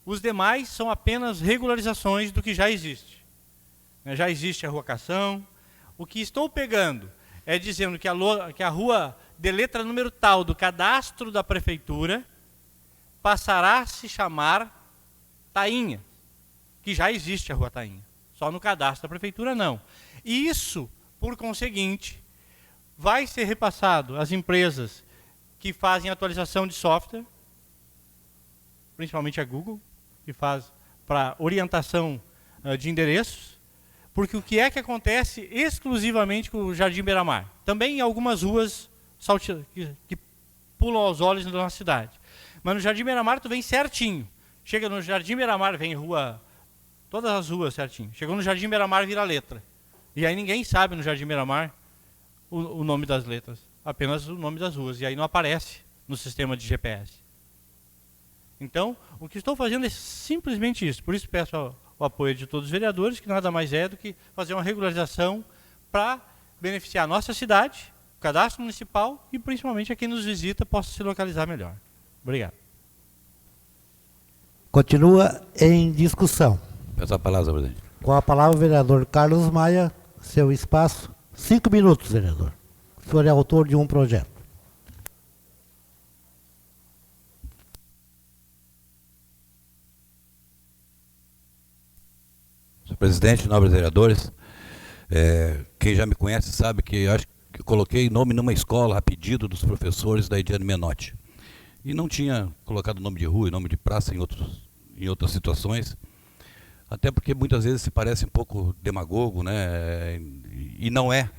os demais são apenas regularizações do que já existe. Já existe a Rua Cação. O que estou pegando é dizendo que a rua de letra número tal do cadastro da prefeitura passará a se chamar Tainha, que já existe a Rua Tainha. Só no cadastro da prefeitura não. E isso, por conseguinte, vai ser repassado às empresas que fazem atualização de software, principalmente a Google, que faz para orientação de endereços, porque o que é que acontece exclusivamente com o Jardim Beira-Mar? Também em algumas ruas que pulam aos olhos da nossa cidade. Mas no Jardim Beira-Mar tu vem certinho. Chega no Jardim Beira-Mar, vem rua, todas as ruas certinho. Chegou no Jardim Beira-Mar, vira letra. E aí ninguém sabe no Jardim Beira-Mar o nome das letras, apenas o nome das ruas. E aí não aparece no sistema de GPS. Então, o que estou fazendo é simplesmente isso. Por isso peço o apoio de todos os vereadores, que nada mais é do que fazer uma regularização para beneficiar a nossa cidade, o cadastro municipal e principalmente a quem nos visita possa se localizar melhor. Obrigado. Continua em discussão. Peço a palavra, presidente. Com a palavra o vereador Carlos Maia, seu espaço, 5 minutos, vereador. O senhor é autor de um projeto. Senhor presidente, nobres vereadores, quem já me conhece sabe que eu acho que eu coloquei nome numa escola a pedido dos professores da Ediane Menotti. e não tinha colocado nome de rua e nome de praça em outras situações, até porque muitas vezes se parece um pouco demagogo, né? E não é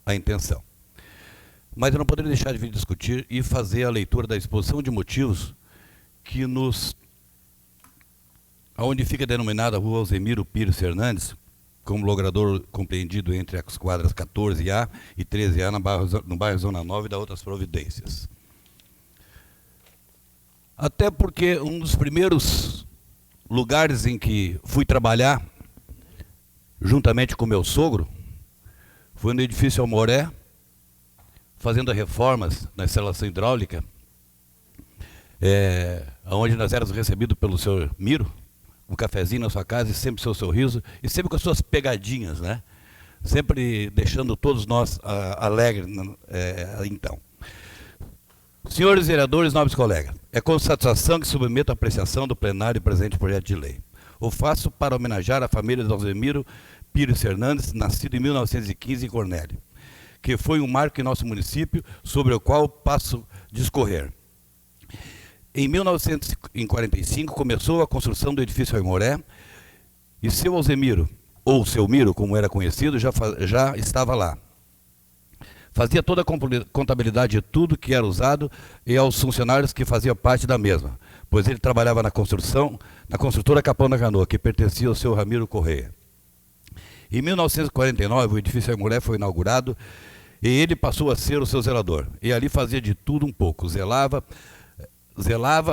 a intenção. Mas eu não poderia deixar de vir discutir e fazer a leitura da exposição de motivos que onde fica denominada a Rua Alzemiro Pires Fernandes, como logrador compreendido entre as quadras 14A e 13A no bairro Zona 9 e da outras providências. Até porque um dos primeiros lugares em que fui trabalhar, juntamente com meu sogro, foi no edifício Almoré, fazendo reformas na instalação hidráulica, onde nós éramos recebidos pelo senhor Miro, um cafezinho na sua casa e sempre seu sorriso, e sempre com as suas pegadinhas, né? Sempre deixando todos nós alegres, então. Senhores vereadores, nobres colegas, é com satisfação que submeto a apreciação do plenário o presente projeto de lei. O faço para homenagear a família de Alzemiro Pires Fernandes, nascido em 1915 em Cornélio, que foi um marco em nosso município, sobre o qual passo a discorrer. Em 1945, começou a construção do edifício Aimoré, e seu Alzemiro, ou seu Miro, como era conhecido, já estava lá. Fazia toda a contabilidade de tudo que era usado e aos funcionários que faziam parte da mesma, pois ele trabalhava na construtora Capão da Canoa, que pertencia ao seu Ramiro Correia. Em 1949, o edifício Aimoré foi inaugurado e ele passou a ser o seu zelador. E ali fazia de tudo um pouco, zelava,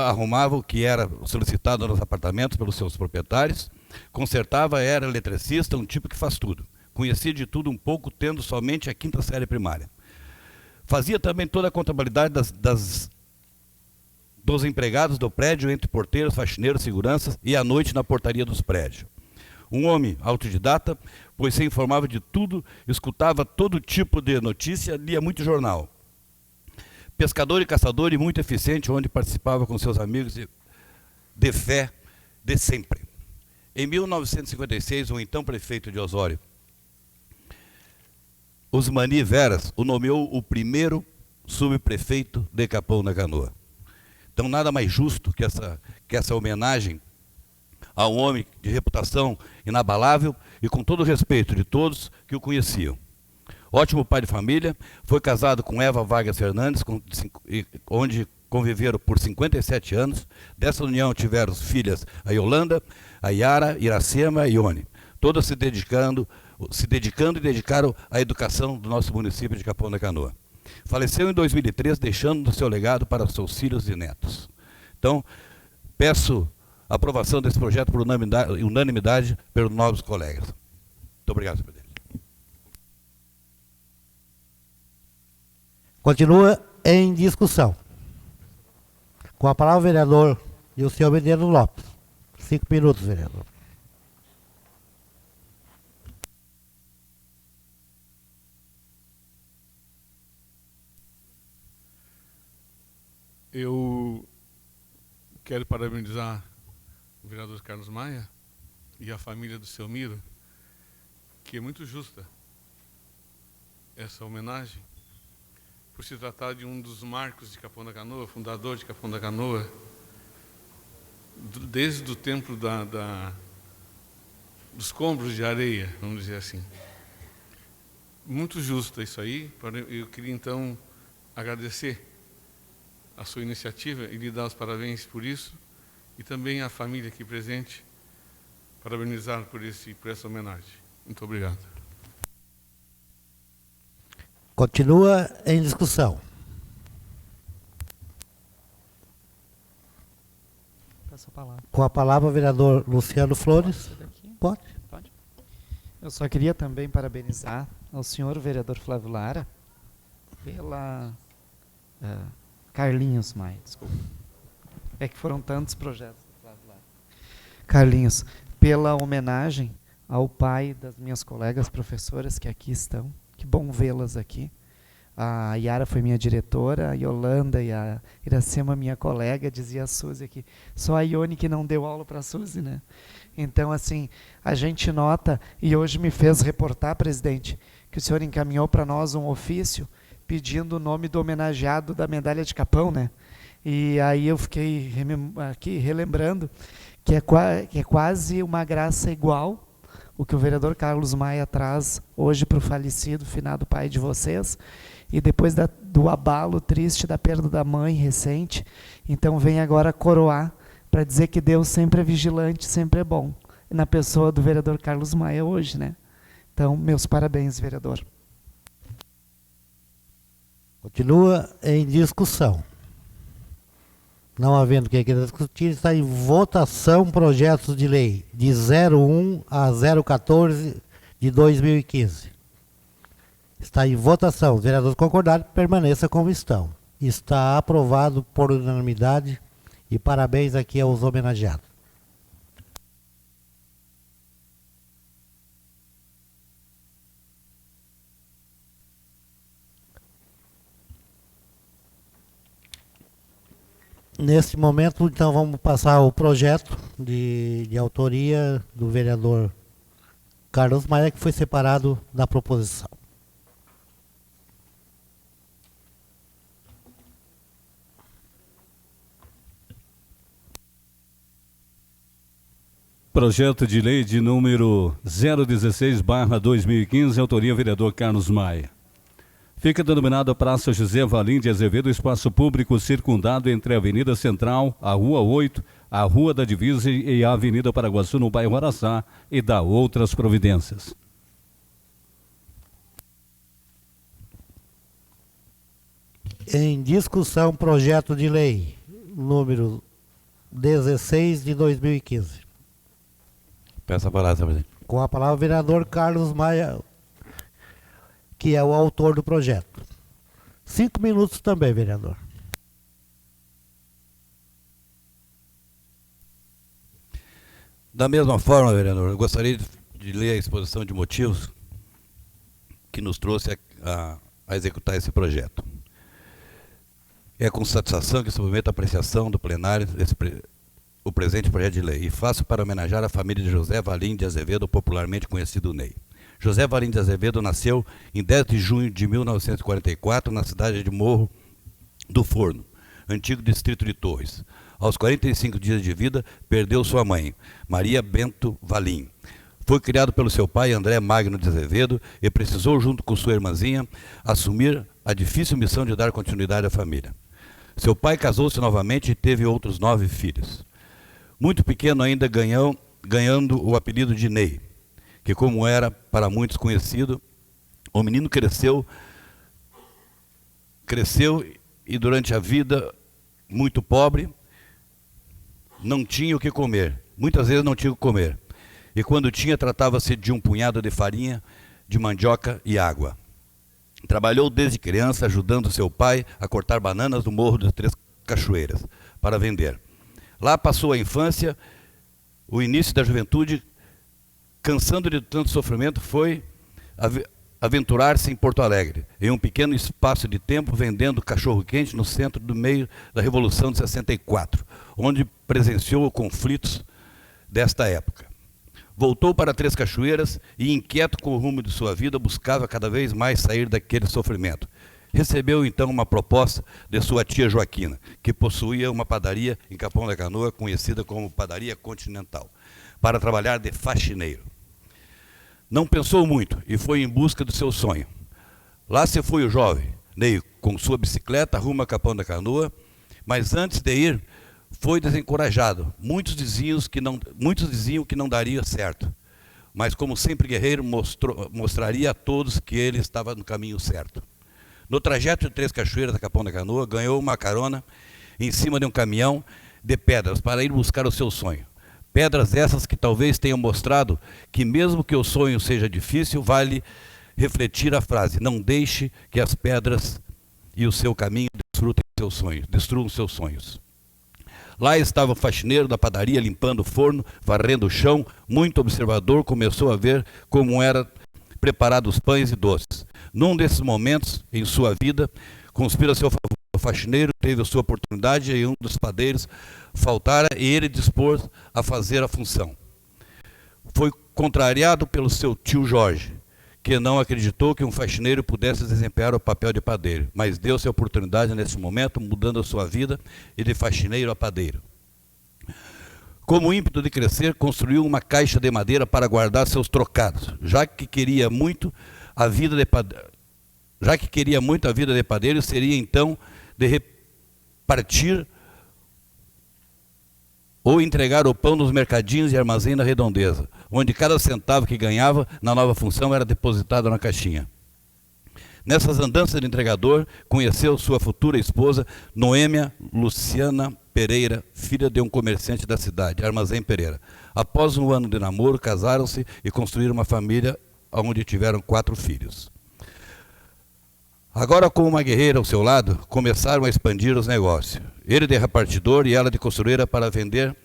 arrumava o que era solicitado nos apartamentos pelos seus proprietários, consertava, era eletricista, um tipo que faz tudo. Conhecia de tudo um pouco, tendo somente a 5ª série primária. Fazia também toda a contabilidade dos empregados do prédio, entre porteiros, faxineiros, seguranças e à noite na portaria dos prédios. Um homem autodidata, pois se informava de tudo, escutava todo tipo de notícia, lia muito jornal. Pescador e caçador e muito eficiente, onde participava com seus amigos de fé de sempre. Em 1956, o então prefeito de Osório, Osmani Veras, o nomeou o primeiro subprefeito de Capão da Canoa. Então, nada mais justo que essa homenagem a um homem de reputação inabalável e com todo o respeito de todos que o conheciam. Ótimo pai de família, foi casado com Eva Vargas Fernandes, onde conviveram por 57 anos. Dessa união tiveram filhas a Yolanda, a Yara, Iracema e Ione, todas se dedicando e dedicaram à educação do nosso município de Capão da Canoa. Faleceu em 2003, deixando o seu legado para seus filhos e netos. Então, peço a aprovação desse projeto por unanimidade pelos nobres colegas. Muito obrigado, senhor presidente. Continua em discussão. Com a palavra o vereador e o senhor Medeiros Lopes. 5 minutos, vereador. Eu quero parabenizar o vereador Carlos Maia e a família do seu Miro, que é muito justa essa homenagem, por se tratar de um dos marcos de Capão da Canoa, fundador de Capão da Canoa, desde o tempo dos escombros de areia, vamos dizer assim. Muito justo isso aí. Eu queria, então, agradecer a sua iniciativa e lhe dar os parabéns por isso, e também a família aqui presente, parabenizar por essa homenagem. Muito obrigado. Continua em discussão. Passa a palavra. Com a palavra o vereador Luciano Flores. Pode. Pode. Eu só queria também parabenizar ao senhor vereador Flávio Lara pela... Carlinhos Maia, desculpa. É que foram tantos projetos do Flávio Lara. Carlinhos, pela homenagem ao pai das minhas colegas professoras que aqui estão. Que bom vê-las aqui. A Yara foi minha diretora, a Yolanda e a Iracema minha colega, dizia a Suzy aqui. Só a Ione que não deu aula para a Suzy, né? Então, assim, a gente nota, e hoje me fez reportar, presidente, que o senhor encaminhou para nós um ofício pedindo o nome do homenageado da medalha de Capão, né? E aí eu fiquei aqui relembrando que é quase uma graça igual o que o vereador Carlos Maia traz hoje para o falecido, finado pai de vocês, e depois do abalo triste da perda da mãe recente, então vem agora coroar para dizer que Deus sempre é vigilante, sempre é bom, na pessoa do vereador Carlos Maia hoje, né? Então, meus parabéns, vereador. Continua em discussão. Não havendo quem queira discutir, está em votação projetos de lei de 01 a 014 de 2015. Está em votação. Os vereadores concordarem, permaneça como estão. Está aprovado por unanimidade e parabéns aqui aos homenageados. Nesse momento, então, vamos passar o projeto de autoria do vereador Carlos Maia, que foi separado da proposição. Projeto de lei de número 016/2015, autoria vereador Carlos Maia. Fica denominada Praça José Valim de Azevedo, espaço público circundado entre a Avenida Central, a Rua 8, a Rua da Divisa e a Avenida Paraguaçu, no bairro Araçá, e dá outras providências. Em discussão, projeto de lei número 16 de 2015. Peço a palavra, senhor presidente. Com a palavra o vereador Carlos Maia, que é o autor do projeto. 5 minutos também, vereador. Da mesma forma, vereador, eu gostaria de ler a exposição de motivos que nos trouxe a executar esse projeto. É com satisfação que submeto a apreciação do plenário o presente projeto de lei e faço para homenagear a família de José Valim de Azevedo, popularmente conhecido Ney. José Valim de Azevedo nasceu em 10 de junho de 1944 na cidade de Morro do Forno, antigo distrito de Torres. Aos 45 dias de vida, perdeu sua mãe, Maria Bento Valim. Foi criado pelo seu pai, André Magno de Azevedo, e precisou, junto com sua irmãzinha, assumir a difícil missão de dar continuidade à família. Seu pai casou-se novamente e teve outros 9 filhos. Muito pequeno ainda ganhando o apelido de Ney, que, como era para muitos conhecido, o menino cresceu e durante a vida muito pobre, não tinha o que comer, muitas vezes não tinha o que comer, e quando tinha tratava-se de um punhado de farinha, de mandioca e água. Trabalhou desde criança ajudando seu pai a cortar bananas no Morro das Três Cachoeiras para vender. Lá passou a infância, o início da juventude. Cansando de tanto sofrimento, foi aventurar-se em Porto Alegre, em um pequeno espaço de tempo, vendendo cachorro-quente no centro do meio da Revolução de 64, onde presenciou conflitos desta época. Voltou para Três Cachoeiras e, inquieto com o rumo de sua vida, buscava cada vez mais sair daquele sofrimento. Recebeu então uma proposta de sua tia Joaquina, que possuía uma padaria em Capão da Canoa, conhecida como Padaria Continental, para trabalhar de faxineiro. Não pensou muito e foi em busca do seu sonho. Lá se foi o jovem, Ney, com sua bicicleta, rumo a Capão da Canoa, mas antes de ir, foi desencorajado. Muitos diziam que não daria certo, mas como sempre guerreiro, mostraria a todos que ele estava no caminho certo. No trajeto de Três Cachoeiras a Capão da Canoa, ganhou uma carona em cima de um caminhão de pedras para ir buscar o seu sonho. Pedras essas que talvez tenham mostrado que mesmo que o sonho seja difícil, vale refletir a frase: não deixe que as pedras e o seu caminho destruam seus sonhos. Lá estava o faxineiro da padaria limpando o forno, varrendo o chão. Muito observador, começou a ver como era preparado os pães e doces. Num desses momentos em sua vida, conspira a seu favor. O faxineiro teve a sua oportunidade e um dos padeiros faltara e ele dispôs a fazer a função. Foi contrariado pelo seu tio Jorge, que não acreditou que um faxineiro pudesse desempenhar o papel de padeiro, mas deu-se a oportunidade nesse momento, mudando a sua vida e de faxineiro a padeiro. Como ímpeto de crescer, construiu uma caixa de madeira para guardar seus trocados, já que queria muito a vida de padeiro, seria então de repartir ou entregar o pão nos mercadinhos e armazém da redondeza, onde cada centavo que ganhava na nova função era depositado na caixinha. Nessas andanças de entregador, conheceu sua futura esposa, Noêmia Luciana Pereira, filha de um comerciante da cidade, Armazém Pereira. Após um ano de namoro, casaram-se e construíram uma família onde tiveram 4 filhos. Agora, com uma guerreira ao seu lado, começaram a expandir os negócios. Ele de repartidor e ela de costureira para vender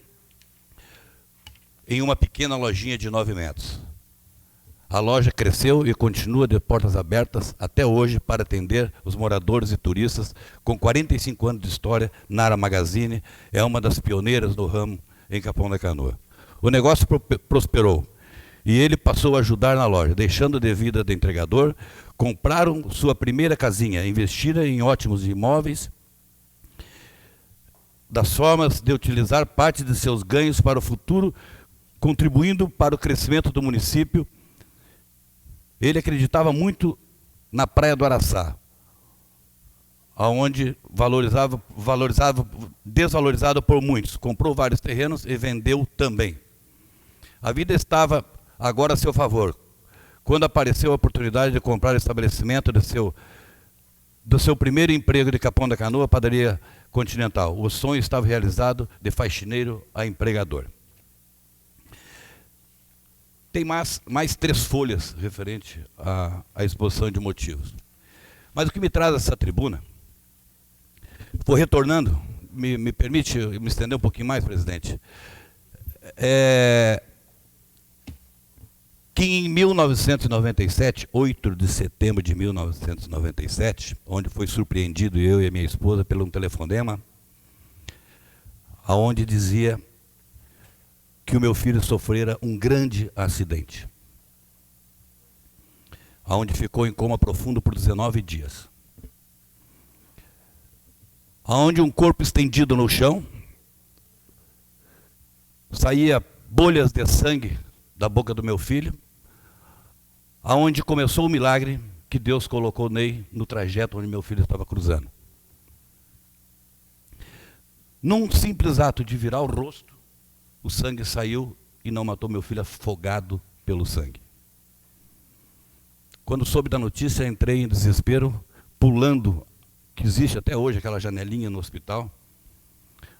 em uma pequena lojinha de 9 metros. A loja cresceu e continua de portas abertas até hoje para atender os moradores e turistas. Com 45 anos de história, Nara Magazine é uma das pioneiras do ramo em Capão da Canoa. O negócio prosperou e ele passou a ajudar na loja. Deixando de vida de entregador, compraram sua primeira casinha, investiram em ótimos imóveis, das formas de utilizar parte de seus ganhos para o futuro, contribuindo para o crescimento do município. Ele acreditava muito na Praia do Araçá, onde desvalorizado por muitos. Comprou vários terrenos e vendeu também. A vida estava agora a seu favor, quando apareceu a oportunidade de comprar o estabelecimento do seu primeiro emprego de Capão da Canoa, Padaria Continental. O sonho estava realizado de faxineiro a empregador. Tem mais 3 folhas referente à exposição de motivos. Mas o que me traz essa tribuna, vou retornando, me permite me estender um pouquinho mais, presidente, que em 1997, 8 de setembro de 1997, onde foi surpreendido eu e a minha esposa pelo um telefonema, aonde dizia que o meu filho sofrera um grande acidente, aonde ficou em coma profundo por 19 dias, aonde um corpo estendido no chão, saía bolhas de sangue da boca do meu filho, aonde começou o milagre que Deus colocou Ney no trajeto onde meu filho estava cruzando. Num simples ato de virar o rosto, o sangue saiu e não matou meu filho afogado pelo sangue. Quando soube da notícia, entrei em desespero, pulando, que existe até hoje aquela janelinha no hospital,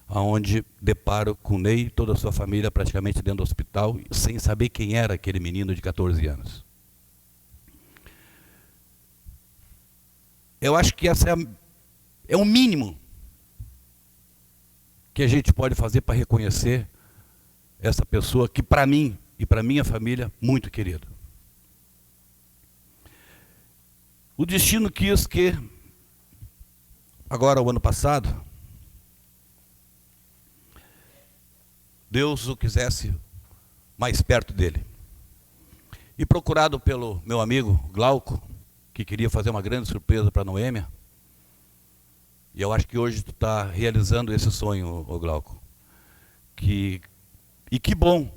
aonde deparo com o Ney e toda a sua família praticamente dentro do hospital, sem saber quem era aquele menino de 14 anos. Eu acho que essa é o mínimo que a gente pode fazer para reconhecer essa pessoa que, para mim e para minha família, muito querido. O destino quis que, agora o ano passado, Deus o quisesse mais perto dele. E procurado pelo meu amigo Glauco, que queria fazer uma grande surpresa para a Noêmia, e eu acho que hoje tu está realizando esse sonho, Glauco. E que bom.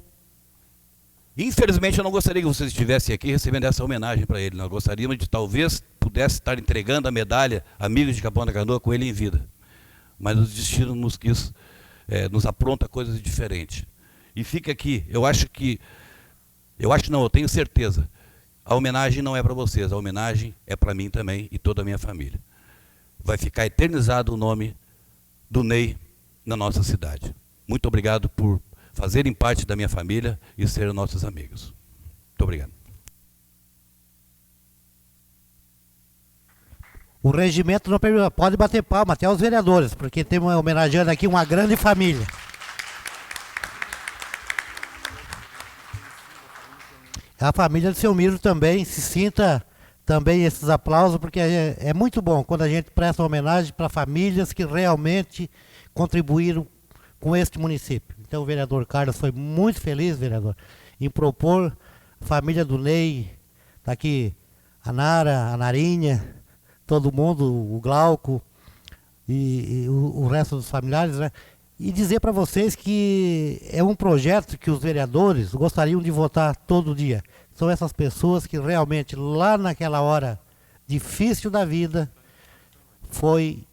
Infelizmente eu não gostaria que vocês estivessem aqui recebendo essa homenagem para ele. Nós gostaríamos de talvez pudesse estar entregando a medalha Amigos de Capão da Canoa com ele em vida. Mas o destino nos quis, nos apronta coisas diferentes. E fica aqui, eu tenho certeza, a homenagem não é para vocês, a homenagem é para mim também e toda a minha família. Vai ficar eternizado o nome do Ney na nossa cidade. Muito obrigado por fazerem parte da minha família e serem nossos amigos. Muito obrigado. O regimento não permite, pode bater palma até os vereadores, porque temos homenageando aqui uma grande família. A família do seu Miro também se sinta também esses aplausos, porque é muito bom quando a gente presta homenagem para famílias que realmente contribuíram com este município. Então o vereador Carlos foi muito feliz, vereador, em propor a família do Ney Está aqui a Nara, a Narinha, todo mundo, o Glauco e o resto dos familiares, né? E dizer para vocês que é um projeto que os vereadores gostariam de votar todo dia. São essas pessoas que realmente, lá naquela hora difícil da vida, foi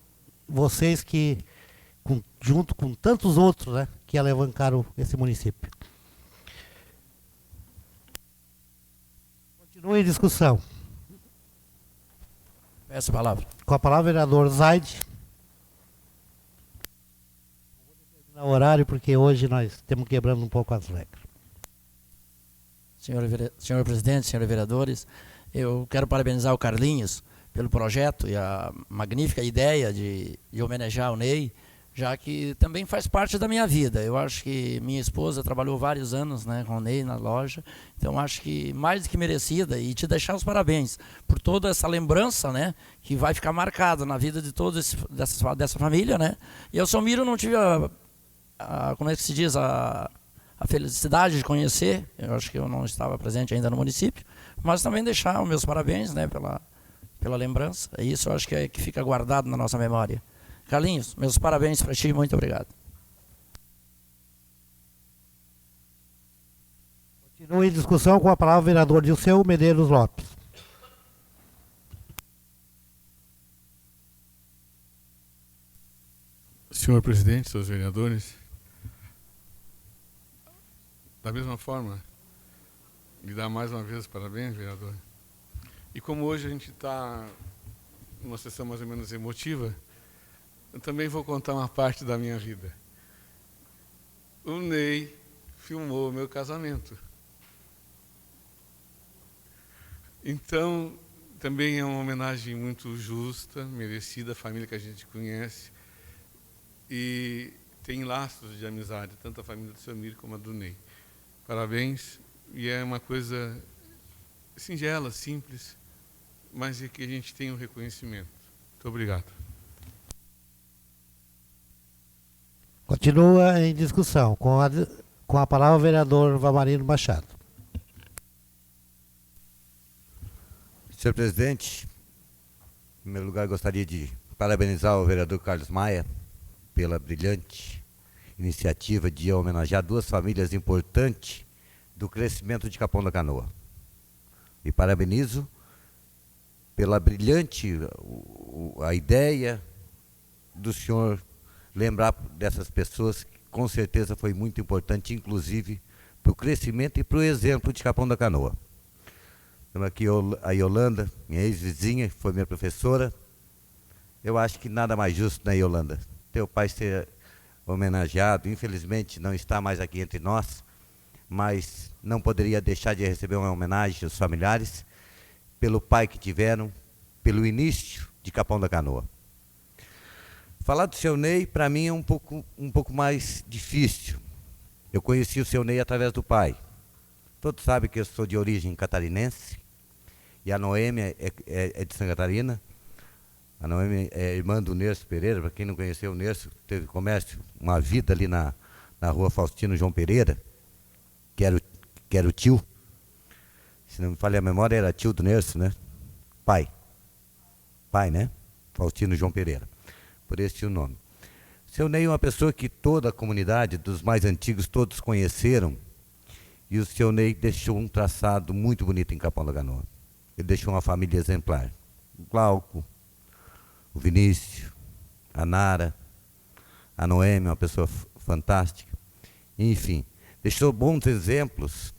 vocês que, junto com tantos outros, né, que alavancaram esse município. Continue em discussão. Peço a palavra. Com a palavra, vereador Zaide. Não vou horário, porque hoje nós estamos quebrando um pouco as regras. Senhor presidente, senhores vereadores, eu quero parabenizar o Carlinhos pelo projeto e a magnífica ideia de homenagear o Ney, já que também faz parte da minha vida. Eu acho que minha esposa trabalhou vários anos, né, com o Ney na loja, então acho que mais do que merecida, e te deixar os parabéns por toda essa lembrança, né, que vai ficar marcada na vida de todos dessa família, né. E eu, Selmiro, não tive como é que se diz, a felicidade de conhecer, eu acho que eu não estava presente ainda no município, mas também deixar os meus parabéns, né, pela lembrança. É isso, eu acho que fica guardado na nossa memória. Carlinhos, meus parabéns para ti, muito obrigado. Continue em discussão, com a palavra o vereador Dilceu Medeiros Lopes. Senhor presidente, senhores vereadores, da mesma forma, lhe dar mais uma vez parabéns, vereador. E como hoje a gente está numa sessão mais ou menos emotiva, eu também vou contar uma parte da minha vida. O Ney filmou o meu casamento. Então, também é uma homenagem muito justa, merecida, à família que a gente conhece. E tem laços de amizade, tanto a família do Selmiro como a do Ney. Parabéns, e é uma coisa singela, simples, mas é que a gente tem um reconhecimento. Muito obrigado. Continua em discussão, com a palavra o vereador Valmarino Machado. Senhor presidente, em primeiro lugar gostaria de parabenizar o vereador Carlos Maia pela brilhante iniciativa de homenagear duas famílias importantes do crescimento de Capão da Canoa. E parabenizo pela brilhante a ideia do senhor lembrar dessas pessoas, que com certeza foi muito importante, inclusive para o crescimento e para o exemplo de Capão da Canoa. Temos aqui a Yolanda, minha ex-vizinha, que foi minha professora. Eu acho que nada mais justo, né, Yolanda? Teu pai ser homenageado, infelizmente não está mais aqui entre nós, mas não poderia deixar de receber uma homenagem aos familiares, pelo pai que tiveram, pelo início de Capão da Canoa. Falar do seu Ney, para mim, é um pouco mais difícil. Eu conheci o seu Ney através do pai. Todos sabem que eu sou de origem catarinense, e a Noêmia é de Santa Catarina. A Noêmia é irmã do Nerso Pereira. Para quem não conheceu o Nerso, teve comércio, uma vida ali na rua Faustino João Pereira, que era o tio. Se não me falha a memória, era tio do Nerso, né? Pai, né? Faustino João Pereira. Por esse o nome. Seu Ney é uma pessoa que toda a comunidade, dos mais antigos, todos conheceram. E o seu Ney deixou um traçado muito bonito em Capão da Canoa. Ele deixou uma família exemplar. O Glauco, o Vinícius, a Nara, a Noêmia, uma pessoa fantástica. Enfim, deixou bons exemplos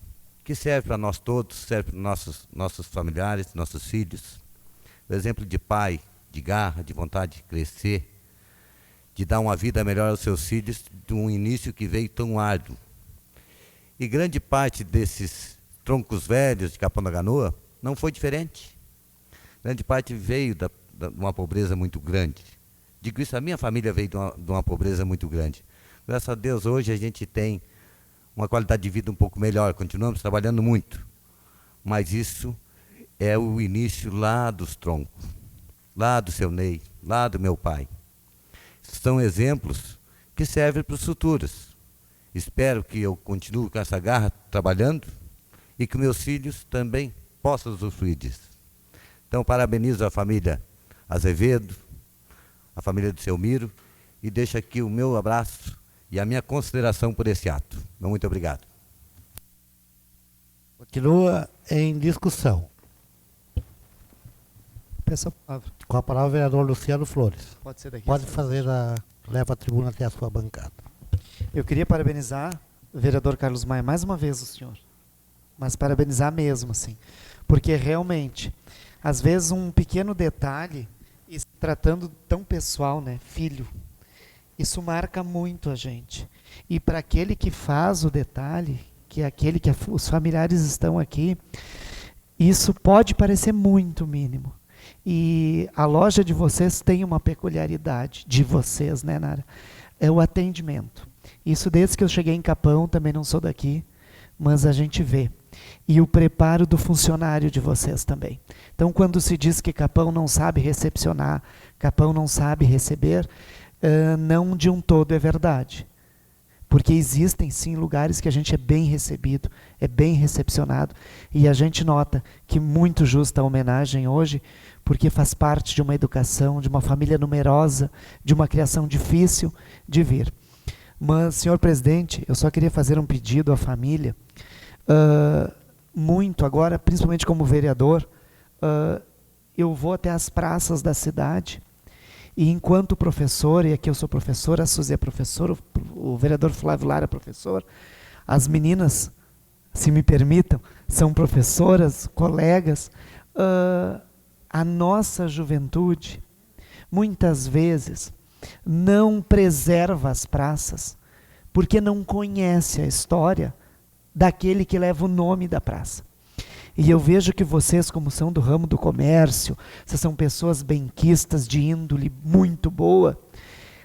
que servem para nós todos, servem para nossos familiares, nossos filhos. O exemplo de pai, de garra, de vontade de crescer, de dar uma vida melhor aos seus filhos, de um início que veio tão árduo. E grande parte desses troncos velhos de Capão da Canoa não foi diferente. Grande parte veio de uma pobreza muito grande. Digo isso, a minha família veio de uma pobreza muito grande. Graças a Deus, hoje a gente tem uma qualidade de vida um pouco melhor, continuamos trabalhando muito. Mas isso é o início lá dos troncos, lá do seu Ney, lá do meu pai. São exemplos que servem para os futuros. Espero que eu continue com essa garra trabalhando e que meus filhos também possa usufruir disso. Então, parabenizo a família Azevedo, a família do seu Miro, e deixo aqui o meu abraço e a minha consideração por esse ato. Muito obrigado. Continua em discussão. Peço a palavra. Com a palavra o vereador Luciano Flores. Pode ser daqui? Pode fazer leva a tribuna até a sua bancada. Eu queria parabenizar o vereador Carlos Maia mais uma vez, o senhor. Mas parabenizar mesmo, assim. Porque realmente, às vezes um pequeno detalhe, e se tratando tão pessoal, né? Filho. Isso marca muito a gente. E para aquele que faz o detalhe, que é aquele que os familiares estão aqui, isso pode parecer muito mínimo. E a loja de vocês tem uma peculiaridade, de vocês, né, Nara? É o atendimento. Isso desde que eu cheguei em Capão, também não sou daqui, mas a gente vê. E o preparo do funcionário de vocês também. Então, quando se diz que Capão não sabe recepcionar, Capão não sabe receber, não de um todo é verdade. Porque existem, sim, lugares que a gente é bem recebido, é bem recepcionado, e a gente nota que muito justa a homenagem hoje, porque faz parte de uma educação, de uma família numerosa, de uma criação difícil de vir. Mas, senhor presidente, eu só queria fazer um pedido à família, muito agora, principalmente como vereador, eu vou até as praças da cidade, e enquanto professor, e aqui eu sou professor, a Suzy é professora, o vereador Flávio Lara é professor, as meninas, se me permitam, são professoras, colegas, a nossa juventude, muitas vezes, não preserva as praças, porque não conhece a história daquele que leva o nome da praça. E eu vejo que vocês, como são do ramo do comércio, vocês são pessoas benquistas, de índole muito boa,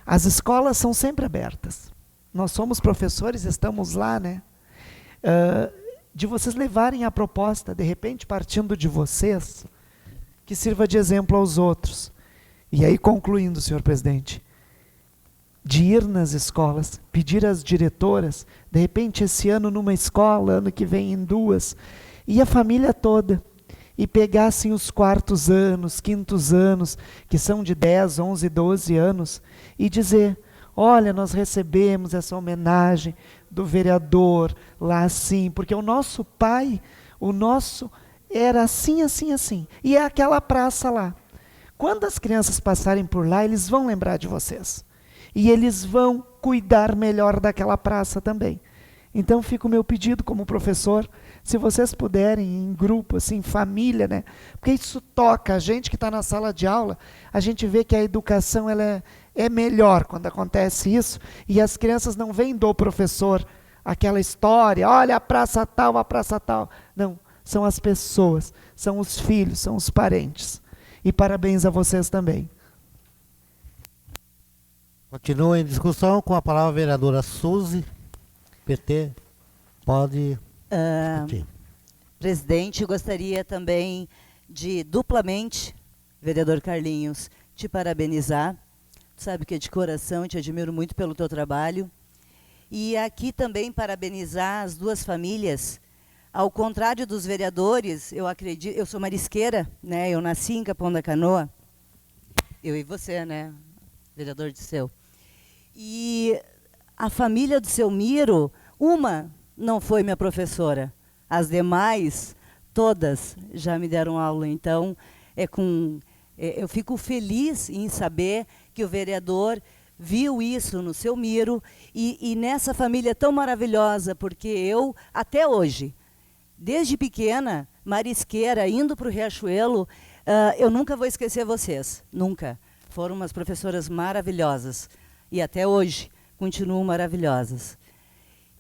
as escolas são sempre abertas. Nós somos professores, estamos lá, né? De vocês levarem a proposta, de repente, partindo de vocês, que sirva de exemplo aos outros. E aí, concluindo, senhor presidente, de ir nas escolas, pedir às diretoras, de repente esse ano numa escola, ano que vem em duas, e a família toda, e pegassem os quartos anos, quintos anos, que são de 10, 11, 12 anos, e dizer, olha, nós recebemos essa homenagem do vereador lá assim, porque o nosso pai, o nosso era assim, assim, assim, e é aquela praça lá. Quando as crianças passarem por lá, eles vão lembrar de vocês. E eles vão cuidar melhor daquela praça também. Então fica o meu pedido como professor, se vocês puderem, em grupo, assim, família, né? Porque isso toca a gente que está na sala de aula, a gente vê que a educação ela é melhor quando acontece isso, e as crianças não vêm do professor aquela história, olha a praça tal, a praça tal. Não, são as pessoas, são os filhos, são os parentes. E parabéns a vocês também. Continua em discussão com a palavra a vereadora Suzy, PT. Pode discutir. Presidente, eu gostaria também de, duplamente, vereador Carlinhos, te parabenizar. Tu sabe que de coração te admiro muito pelo teu trabalho. E aqui também parabenizar as duas famílias. Ao contrário dos vereadores, eu acredito, eu sou marisqueira, né? Eu nasci em Capão da Canoa. Eu e você, né? Vereador Disseu. E a família do seu Miro, uma não foi minha professora. As demais, todas, já me deram aula. Então, eu fico feliz em saber que o vereador viu isso no seu Miro e nessa família tão maravilhosa, porque eu, até hoje, desde pequena, marisqueira, indo para o Riachuelo, eu nunca vou esquecer vocês, nunca. Foram umas professoras maravilhosas e até hoje continuam maravilhosas.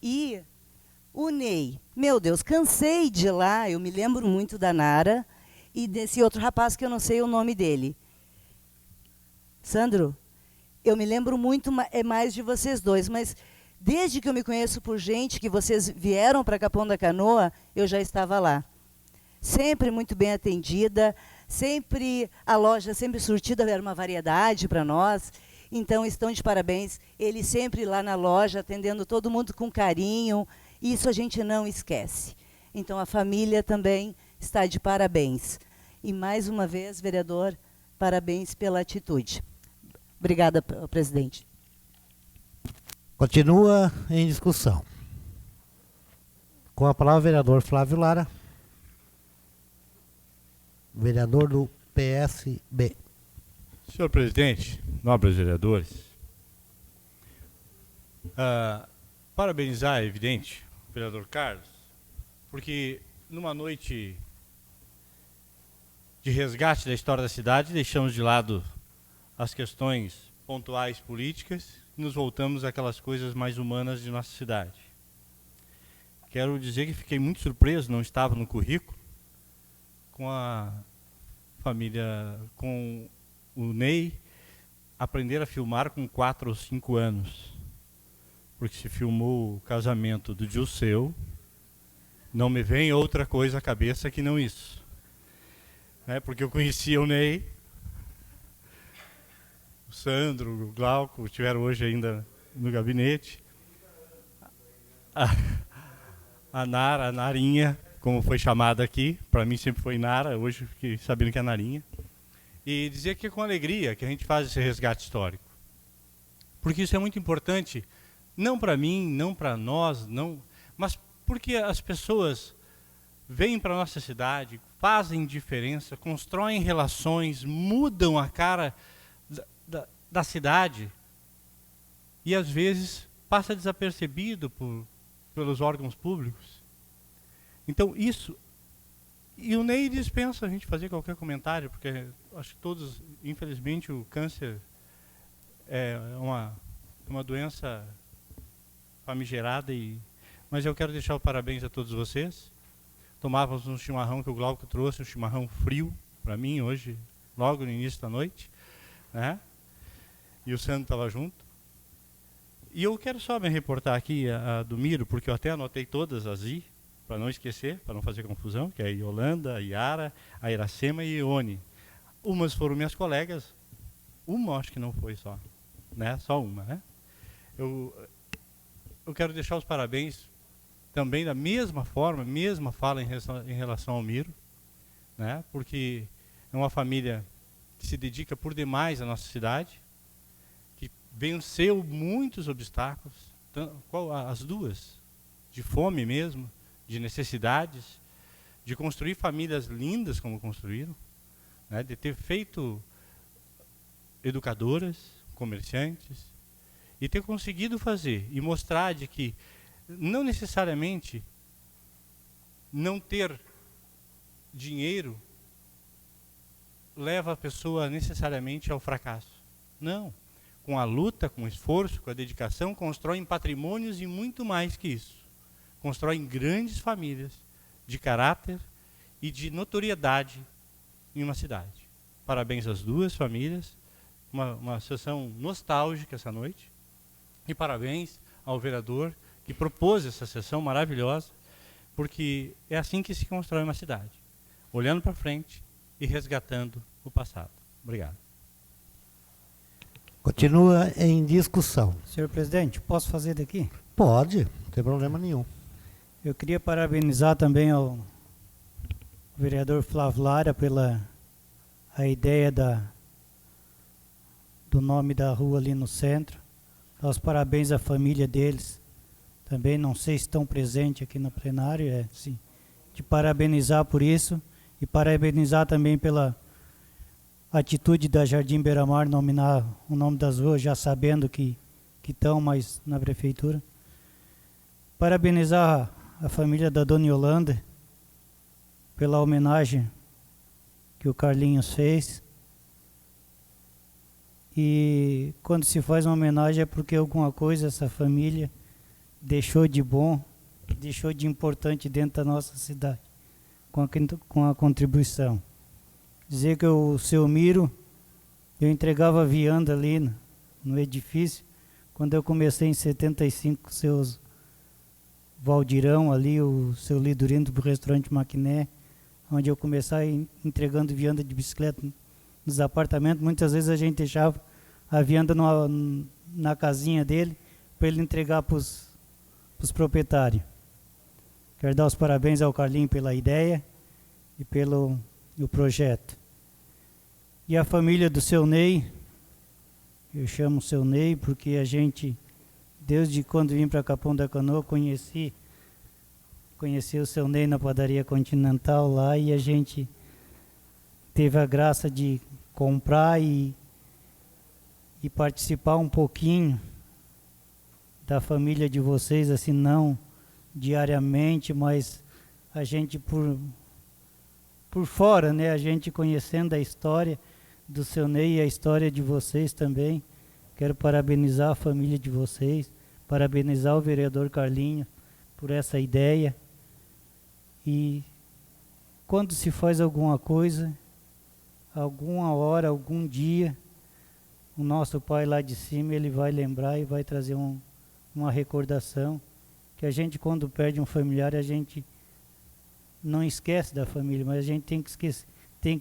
E o Ney, meu Deus, cansei de ir lá, eu me lembro muito da Nara e desse outro rapaz que eu não sei o nome dele. Sandro, eu me lembro muito mais de vocês dois, mas desde que eu me conheço por gente, que vocês vieram para Capão da Canoa, eu já estava lá. Sempre muito bem atendida, sempre a loja sempre surtida, era uma variedade para nós. Então, estão de parabéns. Ele sempre lá na loja, atendendo todo mundo com carinho. Isso a gente não esquece. Então, a família também está de parabéns. E mais uma vez, vereador, parabéns pela atitude. Obrigada, presidente. Continua em discussão. Com a palavra o vereador Flávio Lara, vereador do PSB. Senhor presidente, nobres vereadores, parabenizar, é evidente, o vereador Carlos, porque numa noite de resgate da história da cidade, deixamos de lado as questões pontuais políticas e nos voltamos àquelas coisas mais humanas de nossa cidade. Quero dizer que fiquei muito surpreso, não estava no currículo, com a família, com o Ney, aprender a filmar com 4 ou 5 anos. Porque se filmou o casamento do Gilceu, não me vem outra coisa à cabeça que não isso. Porque eu conhecia o Ney, o Sandro, o Glauco, estiveram hoje ainda no gabinete. A Nara, a Narinha, como foi chamada aqui, para mim sempre foi Nara, hoje fiquei sabendo que é Narinha. E dizer que é com alegria que a gente faz esse resgate histórico. Porque isso é muito importante, não para mim, não para nós, não, mas porque as pessoas vêm para a nossa cidade, fazem diferença, constroem relações, mudam a cara da cidade e às vezes passa desapercebido pelos órgãos públicos. Então isso, e o Ney dispensa a gente fazer qualquer comentário, porque acho que todos, infelizmente, o câncer é uma doença famigerada, mas eu quero deixar o parabéns a todos vocês. Tomávamos um chimarrão que o Glauco trouxe, um chimarrão frio para mim hoje, logo no início da noite, né? E o Sandro estava junto. E eu quero só me reportar aqui a do Miro, porque eu até anotei todas as I, para não esquecer, para não fazer confusão, que é a Yolanda, a Yara, a Iracema e a Ione. Umas foram minhas colegas, uma acho que não foi só, né? Só uma, né? Eu quero deixar os parabéns também da mesma forma, mesma fala em relação ao Miro, né? Porque é uma família que se dedica por demais à nossa cidade, que venceu muitos obstáculos, as duas, de fome mesmo, de necessidades, de construir famílias lindas como construíram, né? De ter feito educadoras, comerciantes, e ter conseguido fazer e mostrar de que não necessariamente não ter dinheiro leva a pessoa necessariamente ao fracasso. Não. Com a luta, com o esforço, com a dedicação, constroem patrimônios e muito mais que isso. Constroem grandes famílias de caráter e de notoriedade em uma cidade. Parabéns às duas famílias, uma sessão nostálgica essa noite, e parabéns ao vereador que propôs essa sessão maravilhosa, porque é assim que se constrói uma cidade, olhando para frente e resgatando o passado. Obrigado. Continua em discussão. Senhor presidente, posso fazer daqui? Pode, não tem problema nenhum. Eu queria parabenizar também ao vereador Flávio Lara pela a ideia do nome da rua ali no centro. Dar os parabéns à família deles. Também não sei se estão presentes aqui no plenário, sim, de parabenizar por isso e parabenizar também pela atitude da Jardim Beira-Mar nominar o nome das ruas, já sabendo que estão mais na prefeitura. Parabenizar a família da Dona Yolanda pela homenagem que o Carlinhos fez. E quando se faz uma homenagem é porque alguma coisa essa família deixou de bom, deixou de importante dentro da nossa cidade, com a contribuição. Dizer que o seu Miro, eu entregava vianda ali no edifício, quando eu comecei em 75, seus Valdirão ali, o seu Lidurino do restaurante Maquiné, onde eu comecei entregando vianda de bicicleta nos apartamentos. Muitas vezes a gente deixava a vianda na casinha dele para ele entregar para os proprietários. Quero dar os parabéns ao Carlinho pela ideia e pelo o projeto. E a família do seu Ney, eu chamo seu Ney porque a gente, desde quando vim para Capão da Canoa, conheci o seu Ney na padaria Continental lá, e a gente teve a graça de comprar e participar um pouquinho da família de vocês, assim, não diariamente, mas a gente por fora, né? A gente conhecendo a história do seu Ney e a história de vocês também. Quero parabenizar a família de vocês, parabenizar o vereador Carlinhos por essa ideia. E quando se faz alguma coisa, alguma hora, algum dia, o nosso pai lá de cima, ele vai lembrar e vai trazer uma recordação, que a gente, quando perde um familiar, a gente não esquece da família, mas a gente tem que esquecer, tem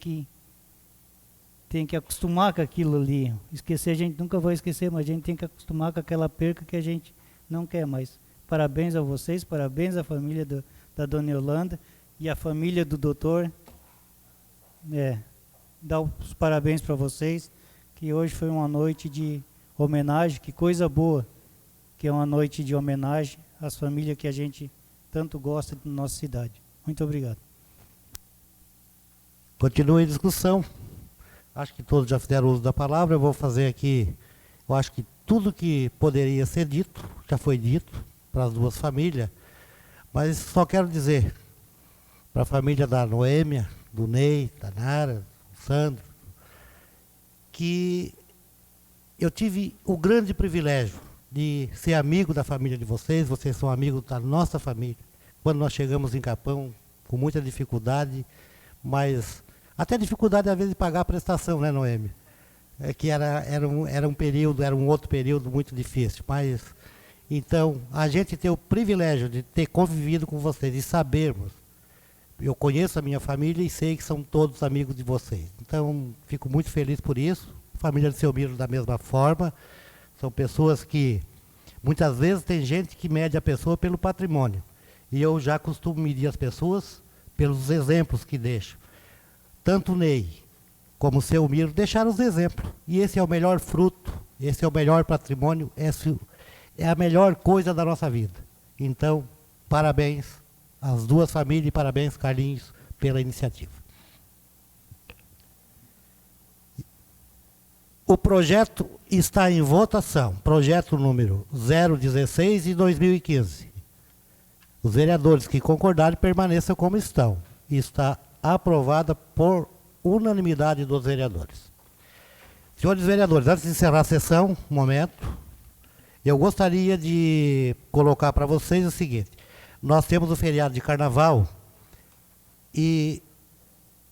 que acostumar com aquilo ali. Esquecer a gente nunca vai esquecer, mas a gente tem que acostumar com aquela perca que a gente não quer mais. Parabéns a vocês, parabéns à família da Dona Yolanda e à família do doutor. Dá os parabéns para vocês, que hoje foi uma noite de homenagem, que coisa boa, que é uma noite de homenagem às famílias que a gente tanto gosta da nossa cidade. Muito obrigado. Continua em discussão. Acho que todos já fizeram uso da palavra. Eu vou fazer aqui, eu acho que tudo que poderia ser dito, já foi dito para as duas famílias, mas só quero dizer para a família da Noêmia, do Ney, da Nara, do Sandro, que eu tive o grande privilégio de ser amigo da família de vocês. Vocês são amigos da nossa família. Quando nós chegamos em Capão, com muita dificuldade, mas até dificuldade às vezes de pagar a prestação, né, Noêmia? É que era um outro período muito difícil, mas então a gente tem o privilégio de ter convivido com vocês e sabermos. Eu conheço a minha família e sei que são todos amigos de vocês. Então, fico muito feliz por isso. A família de seu Miro da mesma forma. São pessoas que, muitas vezes, tem gente que mede a pessoa pelo patrimônio. E eu já costumo medir as pessoas pelos exemplos que deixo. Tanto o Ney como o seu Miro deixaram os exemplos. E esse é o melhor fruto, esse é o melhor patrimônio, esse é a melhor coisa da nossa vida. Então, parabéns às duas famílias e parabéns, Carlinhos, pela iniciativa. O projeto está em votação, projeto número 016 de 2015. Os vereadores que concordarem permaneçam como estão. Está aprovada por unanimidade dos vereadores. Senhores vereadores, antes de encerrar a sessão, um momento, eu gostaria de colocar para vocês o seguinte. Nós temos o feriado de carnaval e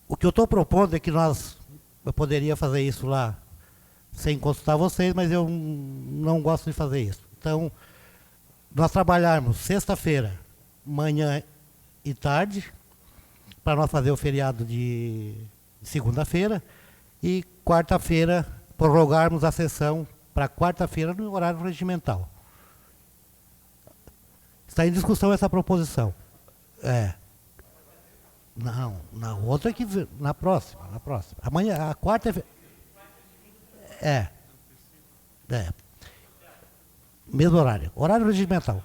o que eu estou propondo é que eu poderia fazer isso lá sem consultar vocês, mas eu não gosto de fazer isso. Então, nós trabalharmos sexta-feira, manhã e tarde, para nós fazer o feriado de segunda-feira, e quarta-feira prorrogarmos a sessão para quarta-feira no horário regimental. Está em discussão essa proposição. Não, na outra que na próxima. Amanhã, a quarta mesmo horário. Horário regimental.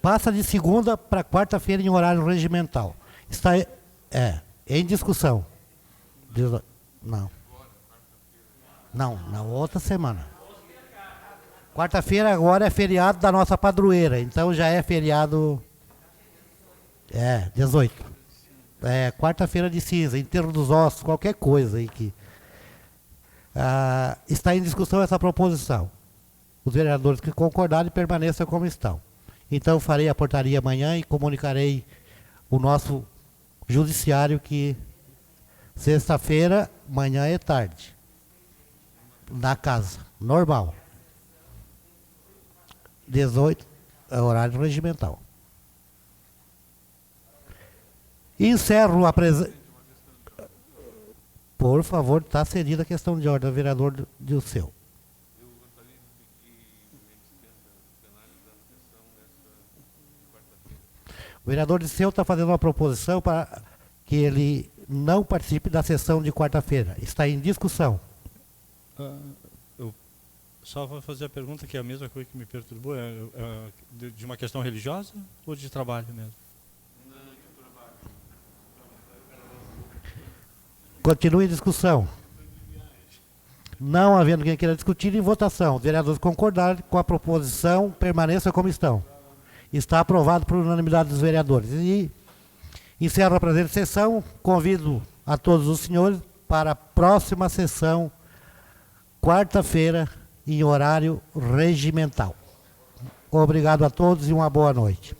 Passa de segunda para quarta-feira em horário regimental. Está em discussão. Não, na outra semana. Quarta-feira agora é feriado da nossa padroeira, então já é feriado 18. Quarta-feira de cinza, enterro dos ossos, qualquer coisa aí que está em discussão essa proposição. Os vereadores que concordarem permaneçam como estão. Então farei a portaria amanhã e comunicarei o nosso judiciário que sexta-feira, manhã e tarde, na casa, normal. 18 é horário regimental. Encerro a presença. Por favor, está cedida a questão de ordem, vereador do seu. Eu gostaria de pedir uma dispensa plenária da sessão nessa quarta-feira. O vereador Disseu está fazendo uma proposição para que ele não participe da sessão de quarta-feira. Está em discussão. Eu só vou fazer a pergunta, que é a mesma coisa que me perturbou, de uma questão religiosa ou de trabalho mesmo? Continue em discussão. Não havendo quem queira discutir, em votação. Os vereadores concordarem com a proposição, permaneça como estão. Está aprovado por unanimidade dos vereadores. E encerro a presente sessão. Convido a todos os senhores para a próxima sessão, quarta-feira, em horário regimental. Obrigado a todos e uma boa noite.